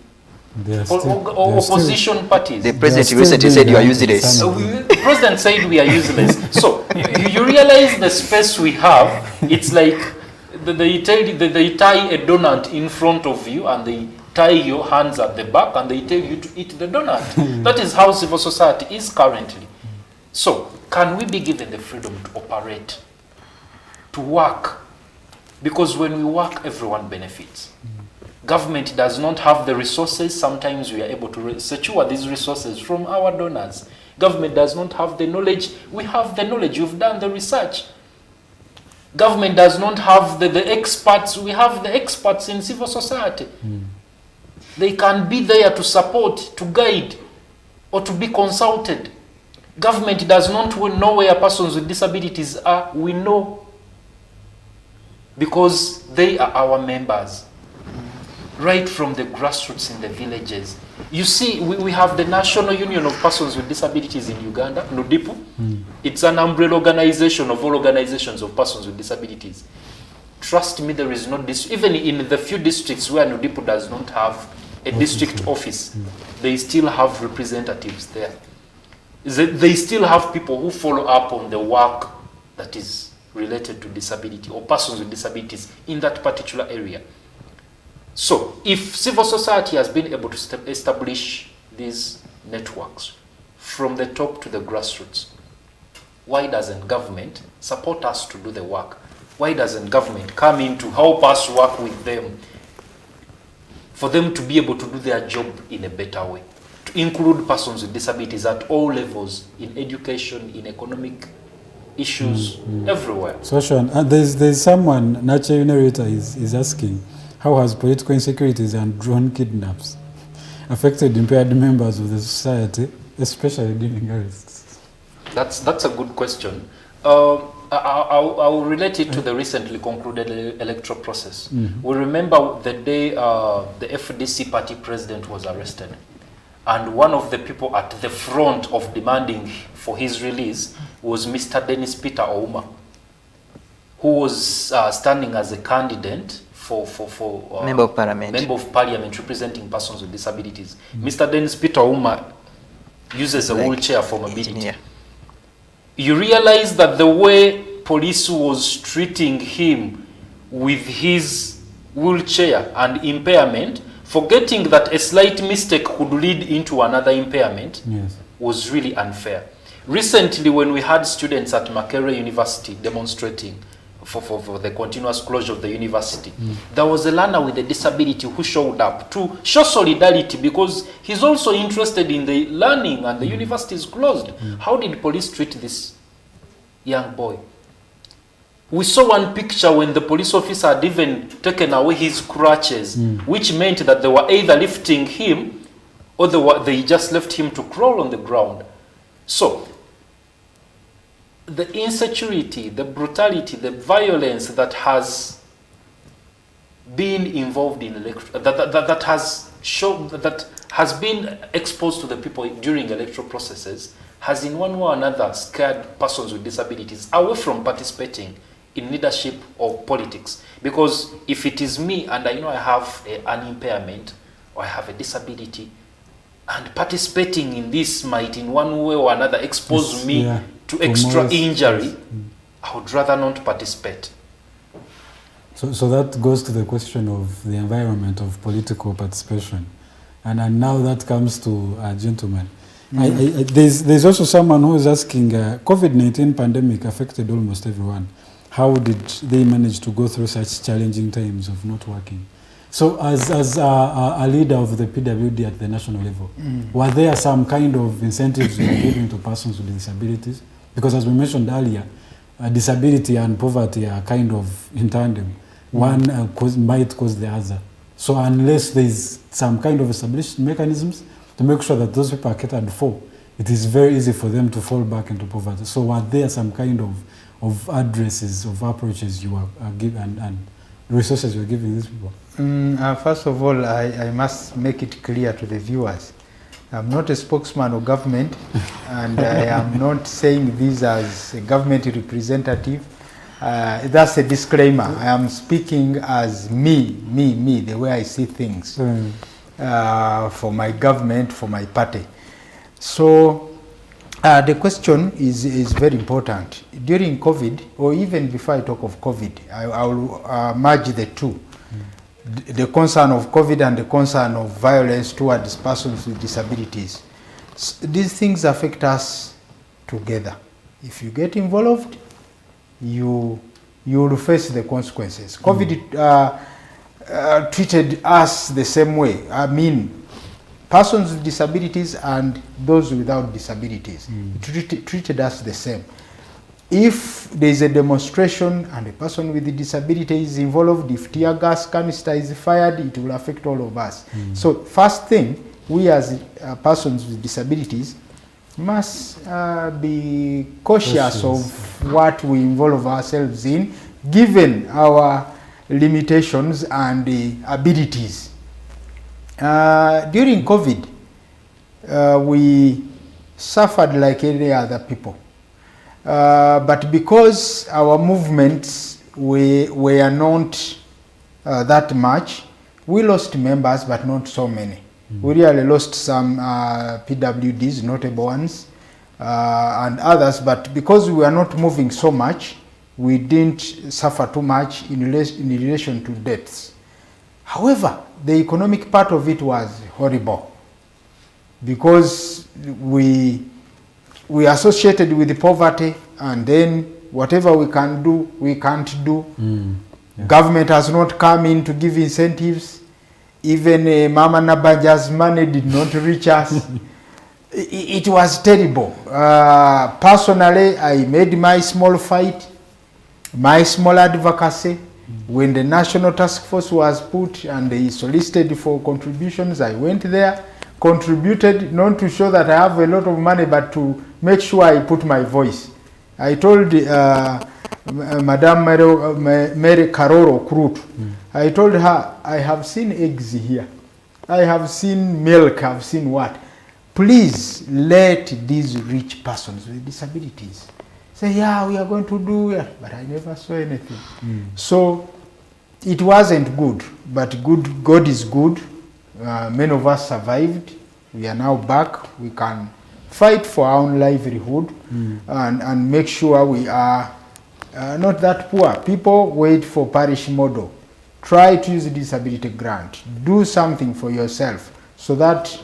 opposition parties. The president recently said you are useless. The president said we are useless. So you realize the space we have, it's like they tie a donut in front of you and they tie your hands at the back and they tell you to eat the donut. That is how civil society is currently. So can we be given the freedom to operate, to work? Because when we work, everyone benefits. Government does not have the resources. Sometimes we are able to secure these resources from our donors. Government does not have the knowledge. We have the knowledge. You've done the research. Government does not have the experts. We have the experts in civil society. They can be there to support, to guide, or to be consulted. Government does not know where persons with disabilities are. We know, because they are our members, right from the grassroots in the villages. You see, we have the National Union of Persons with Disabilities in Uganda, NUDIPU. It's an umbrella organization of all organizations of persons with disabilities. Trust me, there is no even in the few districts where NUDIPU does not have a district office, they still have representatives there. They still have people who follow up on the work that is related to disability or persons with disabilities in that particular area. So, if civil society has been able to establish these networks from the top to the grassroots, why doesn't government support us to do the work? Why doesn't government come in to help us work with them, for them to be able to do their job in a better way? To include persons with disabilities at all levels, in education, in economic issues, everywhere. So Sean, there's someone, Nature Narrator is asking, how has political insecurities and drone kidnaps affected impaired members of the society, especially during arrests? That's a good question. I'll relate it to the recently concluded electoral process. We remember the day the FDC party president was arrested. And one of the people at the front of demanding for his release was Mr. Dennis Peter Ouma, who was standing as a candidate for Member of Parliament representing persons with disabilities. Mr. Dennis Peter Ouma uses a wheelchair for mobility. You realize that the way police was treating him with his wheelchair and impairment, forgetting that a slight mistake could lead into another impairment, was really unfair. Recently, when we had students at Makerere University demonstrating for the continuous closure of the university, there was a learner with a disability who showed up to show solidarity because he's also interested in the learning and the university is closed. How did police treat this young boy? We saw one picture when the police officer had even taken away his crutches, which meant that they were either lifting him or they just left him to crawl on the ground. So, the insecurity, the brutality, the violence that has been involved in that has shown that has been exposed to the people during electoral processes has in one way or another scared persons with disabilities away from participating in leadership or politics. Because if it is me and I know I have an impairment or I have a disability, and participating in this might in one way or another expose me to extra injury, I would rather not participate. So that goes to the question of the environment of political participation. And now that comes to a gentleman. There's also someone who is asking, COVID-19 pandemic affected almost everyone. How did they manage to go through such challenging times of not working? So as a leader of the PWD at the national level, were there some kind of incentives you were giving to persons with disabilities? Because as we mentioned earlier, disability and poverty are kind of in tandem. One might cause the other. So unless there is some kind of established mechanisms to make sure that those people are catered for, it is very easy for them to fall back into poverty. So were there some kind of addresses, of approaches you are giving and resources you are giving these people? First of all, I must make it clear to the viewers. I'm not a spokesman of government, and I am not saying this as a government representative. That's a disclaimer. I am speaking as me, the way I see things, for my government, for my party. So the question is very important. During COVID, or even before I talk of COVID, I will merge the two. The concern of COVID and the concern of violence towards persons with disabilities. These things affect us together. If you get involved, you will face the consequences. COVID treated us the same way. I mean, persons with disabilities and those without disabilities treated us the same. If there is a demonstration and a person with a disability is involved, if tear gas canister is fired, it will affect all of us. So first thing, we as persons with disabilities must be cautious of what we involve ourselves in, given our limitations and abilities. During COVID, we suffered like any other people. But because our movements were not that much, we lost members, but not so many. We really lost some PWDs, notable ones, and others, but because we were not moving so much, we didn't suffer too much in relation to deaths. However, the economic part of it was horrible, because we associated with the poverty, and then whatever we can do, we can't do. Government has not come in to give incentives. Even Mama Nabaja's money did not reach us. It was terrible. Personally, I made my small fight, my small advocacy. When the National Task Force was put and they solicited for contributions, I went there, contributed, not to show that I have a lot of money, but to make sure I put my voice. I told Madame Mary Karoro Krut, I told her, I have seen eggs here, I have seen milk, I have seen what. Please let these rich persons with disabilities say, yeah, we are going to do it, but I never saw anything. So it wasn't good, but God is good. Many of us survived. We are now back. We can fight for our own livelihood and make sure we are not that poor. People wait for Parish Model. Try to use the disability grant. Do something for yourself so that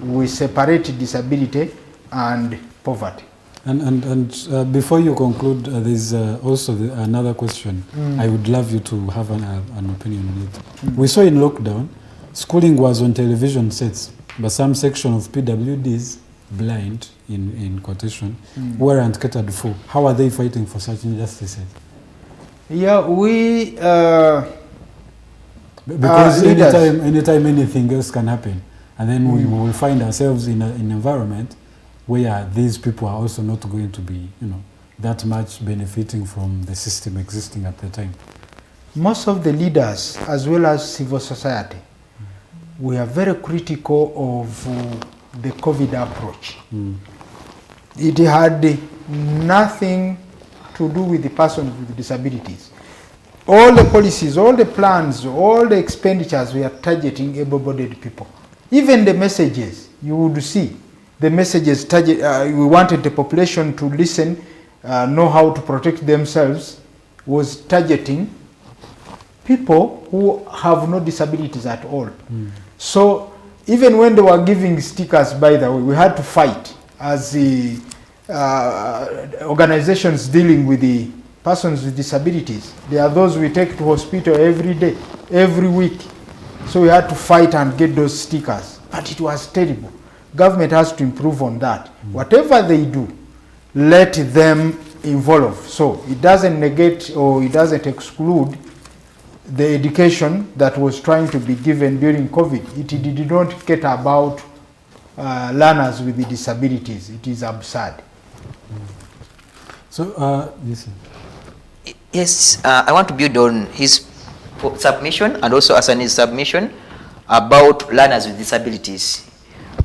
we separate disability and poverty. And before you conclude, there's also another question. I would love you to have an opinion on it. We saw in lockdown, schooling was on television sets, but some section of PWDs, blind in quotation, weren't catered for. How are they fighting for such injustices? Yeah, we... because anytime anything else can happen, and then we will find ourselves in an environment where these people are also not going to be, that much benefiting from the system existing at the time. Most of the leaders, as well as civil society, we are very critical of the COVID approach. It had nothing to do with the persons with disabilities. All the policies, all the plans, all the expenditures were targeting able-bodied people. Even the messages, you would see, the messages target, we wanted the population to listen, know how to protect themselves, was targeting people who have no disabilities at all. So even when they were giving stickers, by the way, we had to fight as the organizations dealing with the persons with disabilities. There are those we take to hospital every day, every week. So we had to fight and get those stickers. But it was terrible. Government has to improve on that. Whatever they do, let them involve. So it doesn't negate or it doesn't exclude the education that was trying to be given during COVID. It did not get about learners with the disabilities. It is absurd. So, listen. Yes, I want to build on his submission and also Hassan's submission about learners with disabilities.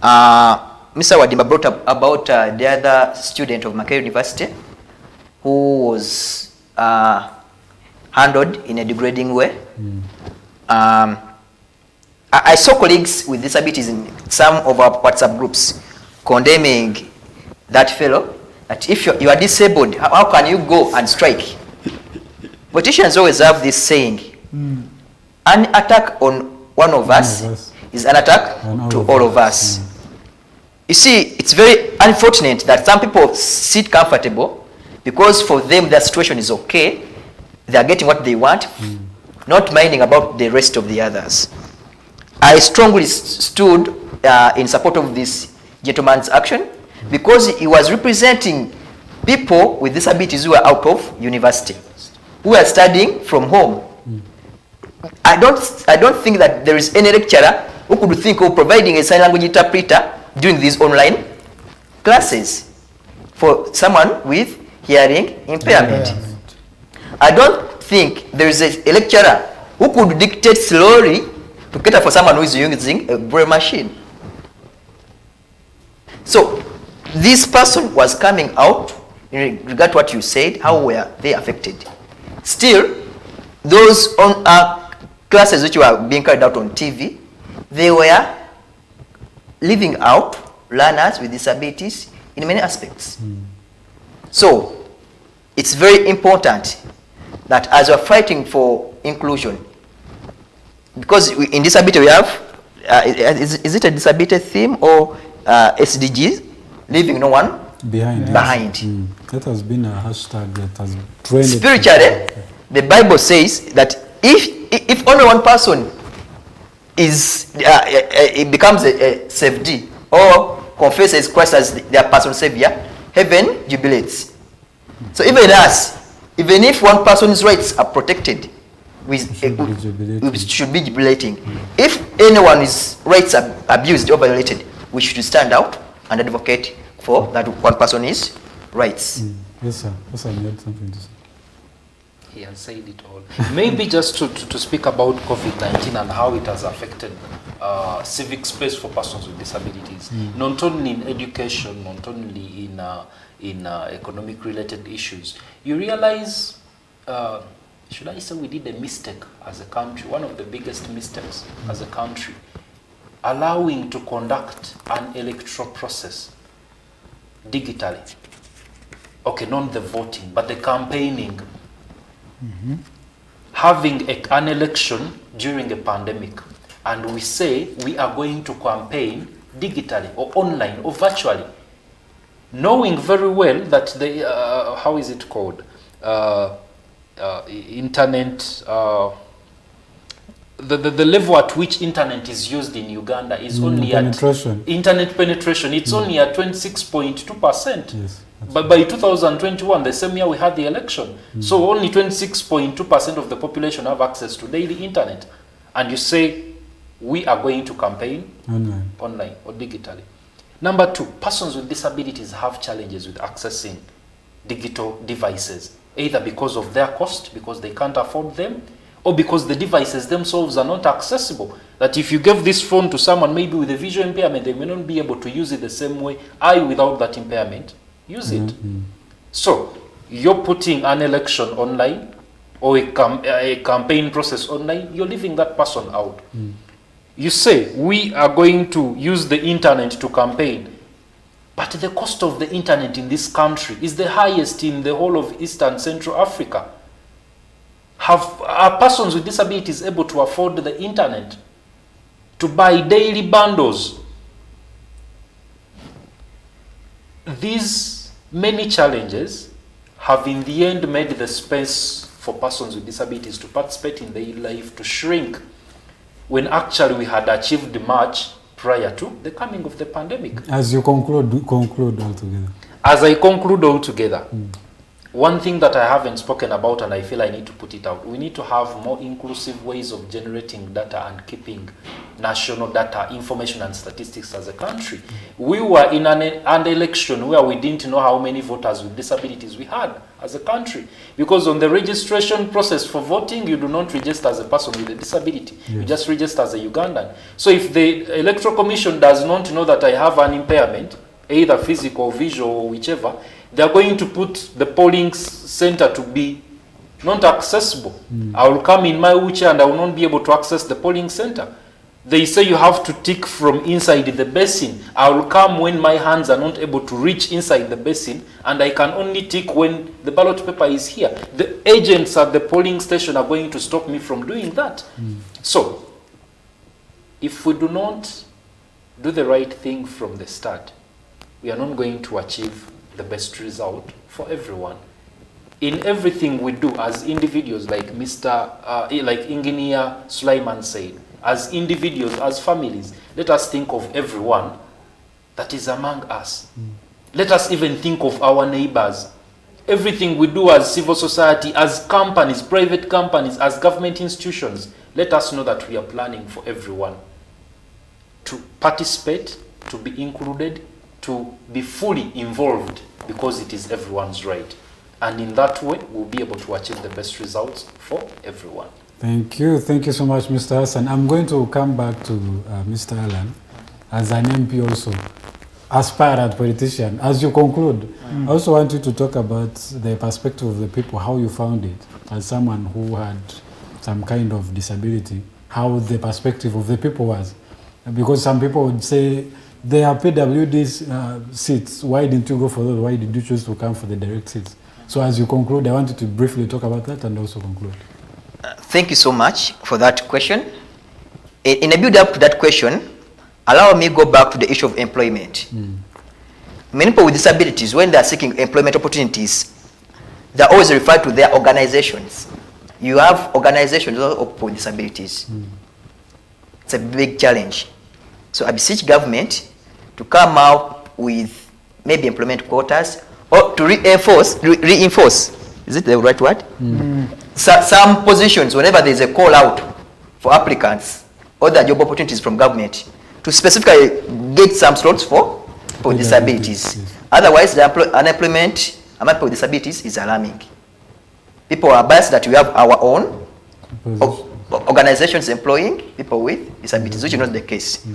Mr. Waddimba brought up about the other student of Makerere University who was handled in a degrading way. I saw colleagues with disabilities in some of our WhatsApp groups condemning that fellow, that if you are disabled, how can you go and strike? Politicians always have this saying, an attack on one of us is an attack to all of us. You see, it's very unfortunate that some people sit comfortable because for them their situation is okay, they are getting what they want, not minding about the rest of the others. I strongly stood in support of this gentleman's action because he was representing people with disabilities who are out of university, who are studying from home. I don't think that there is any lecturer who could think of providing a sign language interpreter during these online classes for someone with hearing impairment. I don't think there is a lecturer who could dictate slowly to cater for someone who is using a braille machine. So this person was coming out in regard to what you said, how were they affected? Still, those on classes which were being carried out on TV, they were leaving out learners with disabilities in many aspects. So it's very important that as we're fighting for inclusion, because in disability we have, is it a disability theme or SDGs, leaving no one behind. That has been a hashtag that has trained. Spiritually, the Bible says that if only one person is, it becomes a saved or confesses Christ as their personal savior, heaven jubilates. So even us, even if one person's rights are protected, we should be jubilating. If anyone's rights are abused or violated, we should stand out and advocate for that one person's rights. Yes, sir. Yes, sir. You had something to say. He has said it all. Maybe just to speak about COVID-19 and how it has affected civic space for persons with disabilities, not only in education, not only in economic related issues. You realize, should I say we did a mistake as a country, one of the biggest mistakes as a country, allowing to conduct an electoral process digitally. Okay, not the voting, but the campaigning. Having an election during a pandemic, and we say we are going to campaign digitally or online or virtually, knowing very well that the how is it called, internet, the level at which internet is used in Uganda is only penetration. Internet penetration. It's only at 26.2%. Yes. But by 2021, the same year we had the election. So only 26.2% of the population have access to daily internet. And you say, we are going to campaign online or digitally. Number two, persons with disabilities have challenges with accessing digital devices, either because of their cost, because they can't afford them, or because the devices themselves are not accessible. That if you give this phone to someone maybe with a visual impairment, they may not be able to use it the same way I, without that impairment, use it. So you're putting an election online or a campaign process online, you're leaving that person out. You say, we are going to use the internet to campaign, but the cost of the internet in this country is the highest in the whole of East and Central Africa. Are persons with disabilities able to afford the internet, to buy daily bundles? These many challenges have in the end made the space for persons with disabilities to participate in their life to shrink, when actually we had achieved much prior to the coming of the pandemic. As you conclude altogether. As I conclude altogether, one thing that I haven't spoken about, and I feel I need to put it out, we need to have more inclusive ways of generating data and keeping national data, information and statistics as a country. We were in an election where we didn't know how many voters with disabilities we had as a country. Because on the registration process for voting, you do not register as a person with a disability. Yes. You just register as a Ugandan. So if the Electoral Commission does not know that I have an impairment, either physical or visual or whichever, they are going to put the polling center to be not accessible. I will come in my wheelchair and I will not be able to access the polling center. They say you have to tick from inside the basin. I will come when my hands are not able to reach inside the basin, and I can only tick when the ballot paper is here. The agents at the polling station are going to stop me from doing that. So, if we do not do the right thing from the start, we are not going to achieve the best result for everyone. In everything we do as individuals, like like Engineer Sulaiman said, as individuals, as families, let us think of everyone that is among us. Let us even think of our neighbors. Everything we do as civil society, as companies, private companies, as government institutions, let us know that we are planning for everyone to participate, to be included, to be fully involved, because it is everyone's right. And in that way, we'll be able to achieve the best results for everyone. Thank you so much, Mr. Hassan. I'm going to come back to Mr. Allan as an MP also, aspirant politician. As you conclude, I also want you to talk about the perspective of the people, how you found it as someone who had some kind of disability, how the perspective of the people was. Because some people would say, there are PWDs seats, why didn't you go for those? Why did you choose to come for the direct seats? So as you conclude, I want you to briefly talk about that and also conclude. Thank you so much for that question. In a build-up to that question, allow me to go back to the issue of employment. Many people with disabilities, when they are seeking employment opportunities, they are always referred to their organizations. You have organizations of people with disabilities. It's a big challenge. So I beseech government to come out with maybe employment quotas, or to reinforce, is it the right word? So, some positions, whenever there is a call out for applicants or the job opportunities from government, to specifically get some slots for disabilities. Yes. Otherwise, the unemployment among people with disabilities is alarming. People are biased that we have our own organizations employing people with disabilities, which is not the case.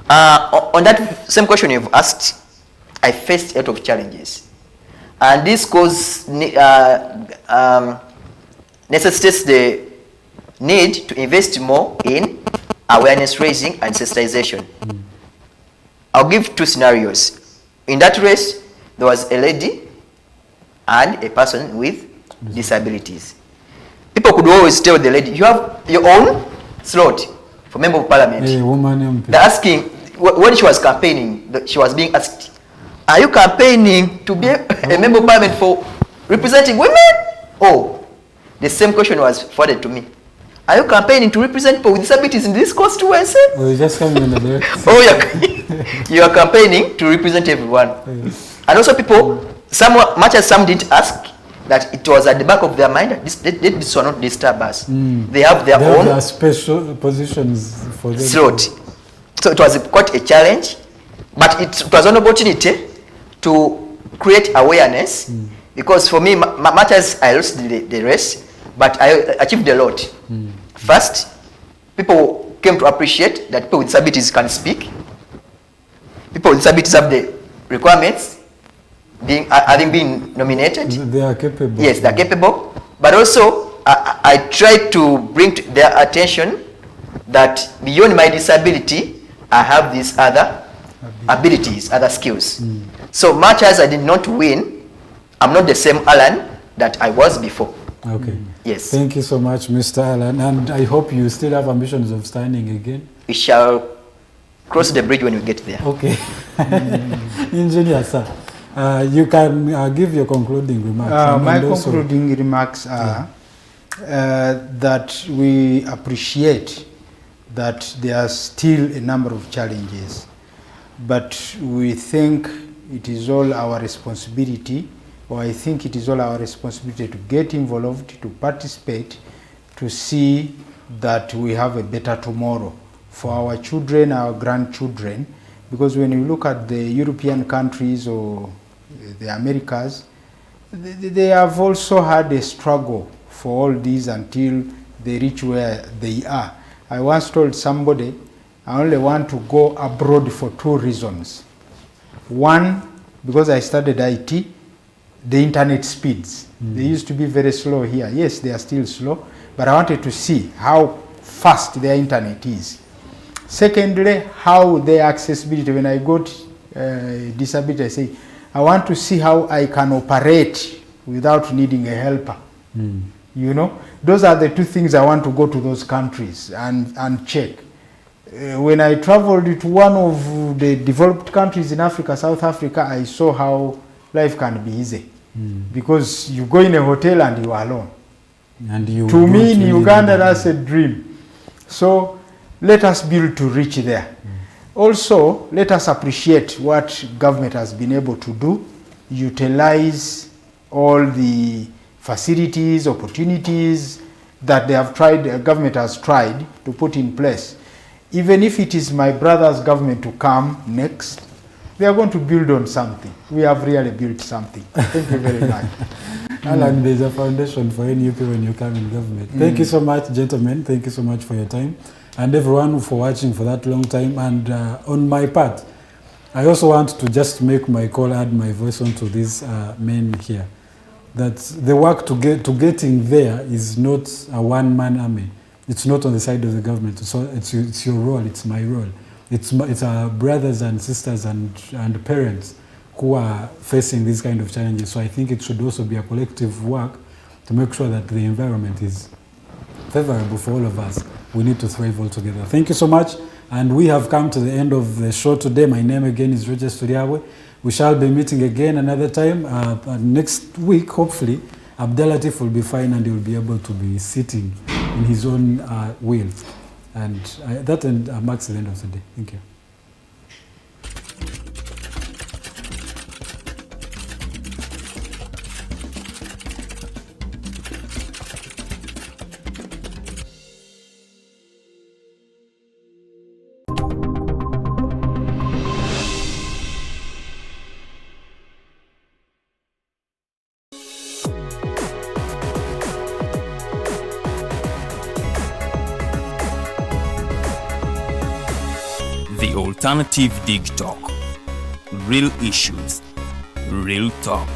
On that same question you've asked, I faced a lot of challenges. And this necessitates the need to invest more in awareness raising and sensitization. I'll give two scenarios. In that race, there was a lady and a person with disabilities. People could always tell the lady, you have your own slot for member of parliament. They're asking, when she was campaigning, she was being asked, are you campaigning to be a member of parliament for representing women? Oh, the same question was forwarded to me. Are you campaigning to represent people with disabilities in this constituency? Well, just come in the oh, you are campaigning to represent everyone. Yes. And also people, much as some didn't ask, that it was at the back of their mind that this will not disturb us. They have their own special positions for them. Slot. So it was quite a challenge, but it was an opportunity to create awareness, because for me, much as I lost the race, but I achieved a lot. First, people came to appreciate that people with disabilities can speak. People with disabilities have the requirements, having been nominated. They are capable. Yes, they are capable. But also, I tried to bring to their attention that beyond my disability, I have these other abilities, other skills. So much as I did not win, I'm not the same Allan that I was before. Okay. Yes. Thank you so much, Mr. Allan, and I hope you still have ambitions of standing again. We shall cross the bridge when we get there. Okay. Engineer, sir, you can give your concluding remarks. My concluding remarks are that we appreciate that there are still a number of challenges, but we think it is all our responsibility, or I think it is all our responsibility to get involved, to participate, to see that we have a better tomorrow for our children, our grandchildren, because when you look at the European countries or the Americas, they have also had a struggle for all these until they reach where they are. I once told somebody, I only want to go abroad for 2 reasons. One, because I studied IT, the internet speeds. They used to be very slow here. Yes, they are still slow, but I wanted to see how fast their internet is. Secondly, how their accessibility. When I got disability, I say, I want to see how I can operate without needing a helper. You know, those are the 2 things I want to go to those countries and check. When I traveled to one of the developed countries in Africa, South Africa, I saw how life can be easy. Because you go in a hotel and you are alone. And you to me, in Uganda, that's a dream. So let us build to reach there. Also, let us appreciate what government has been able to do, utilize all the facilities, opportunities that they have tried, the government has tried to put in place. Even if it is my brother's government to come next, we are going to build on something. We have really built something. Thank you very much. Allan, there's a foundation for NUP when you come in government. Thank you so much, gentlemen. Thank you so much for your time. And everyone for watching for that long time. And on my part, I also want to just make my call, add my voice onto these men here. That the work to getting there is not a one-man army. It's not on the side of the government. So it's your role, it's my role. It's our brothers and sisters and parents who are facing these kind of challenges. So I think it should also be a collective work to make sure that the environment is favorable for all of us. We need to thrive all together. Thank you so much. And we have come to the end of the show today. My name again is Regis Turiawe. We shall be meeting again another time. Next week, hopefully, Abdelatif will be fine and he will be able to be sitting in his own will. And that marks the end of the day. Thank you. The Alternative Digitalk. Real issues, real talk.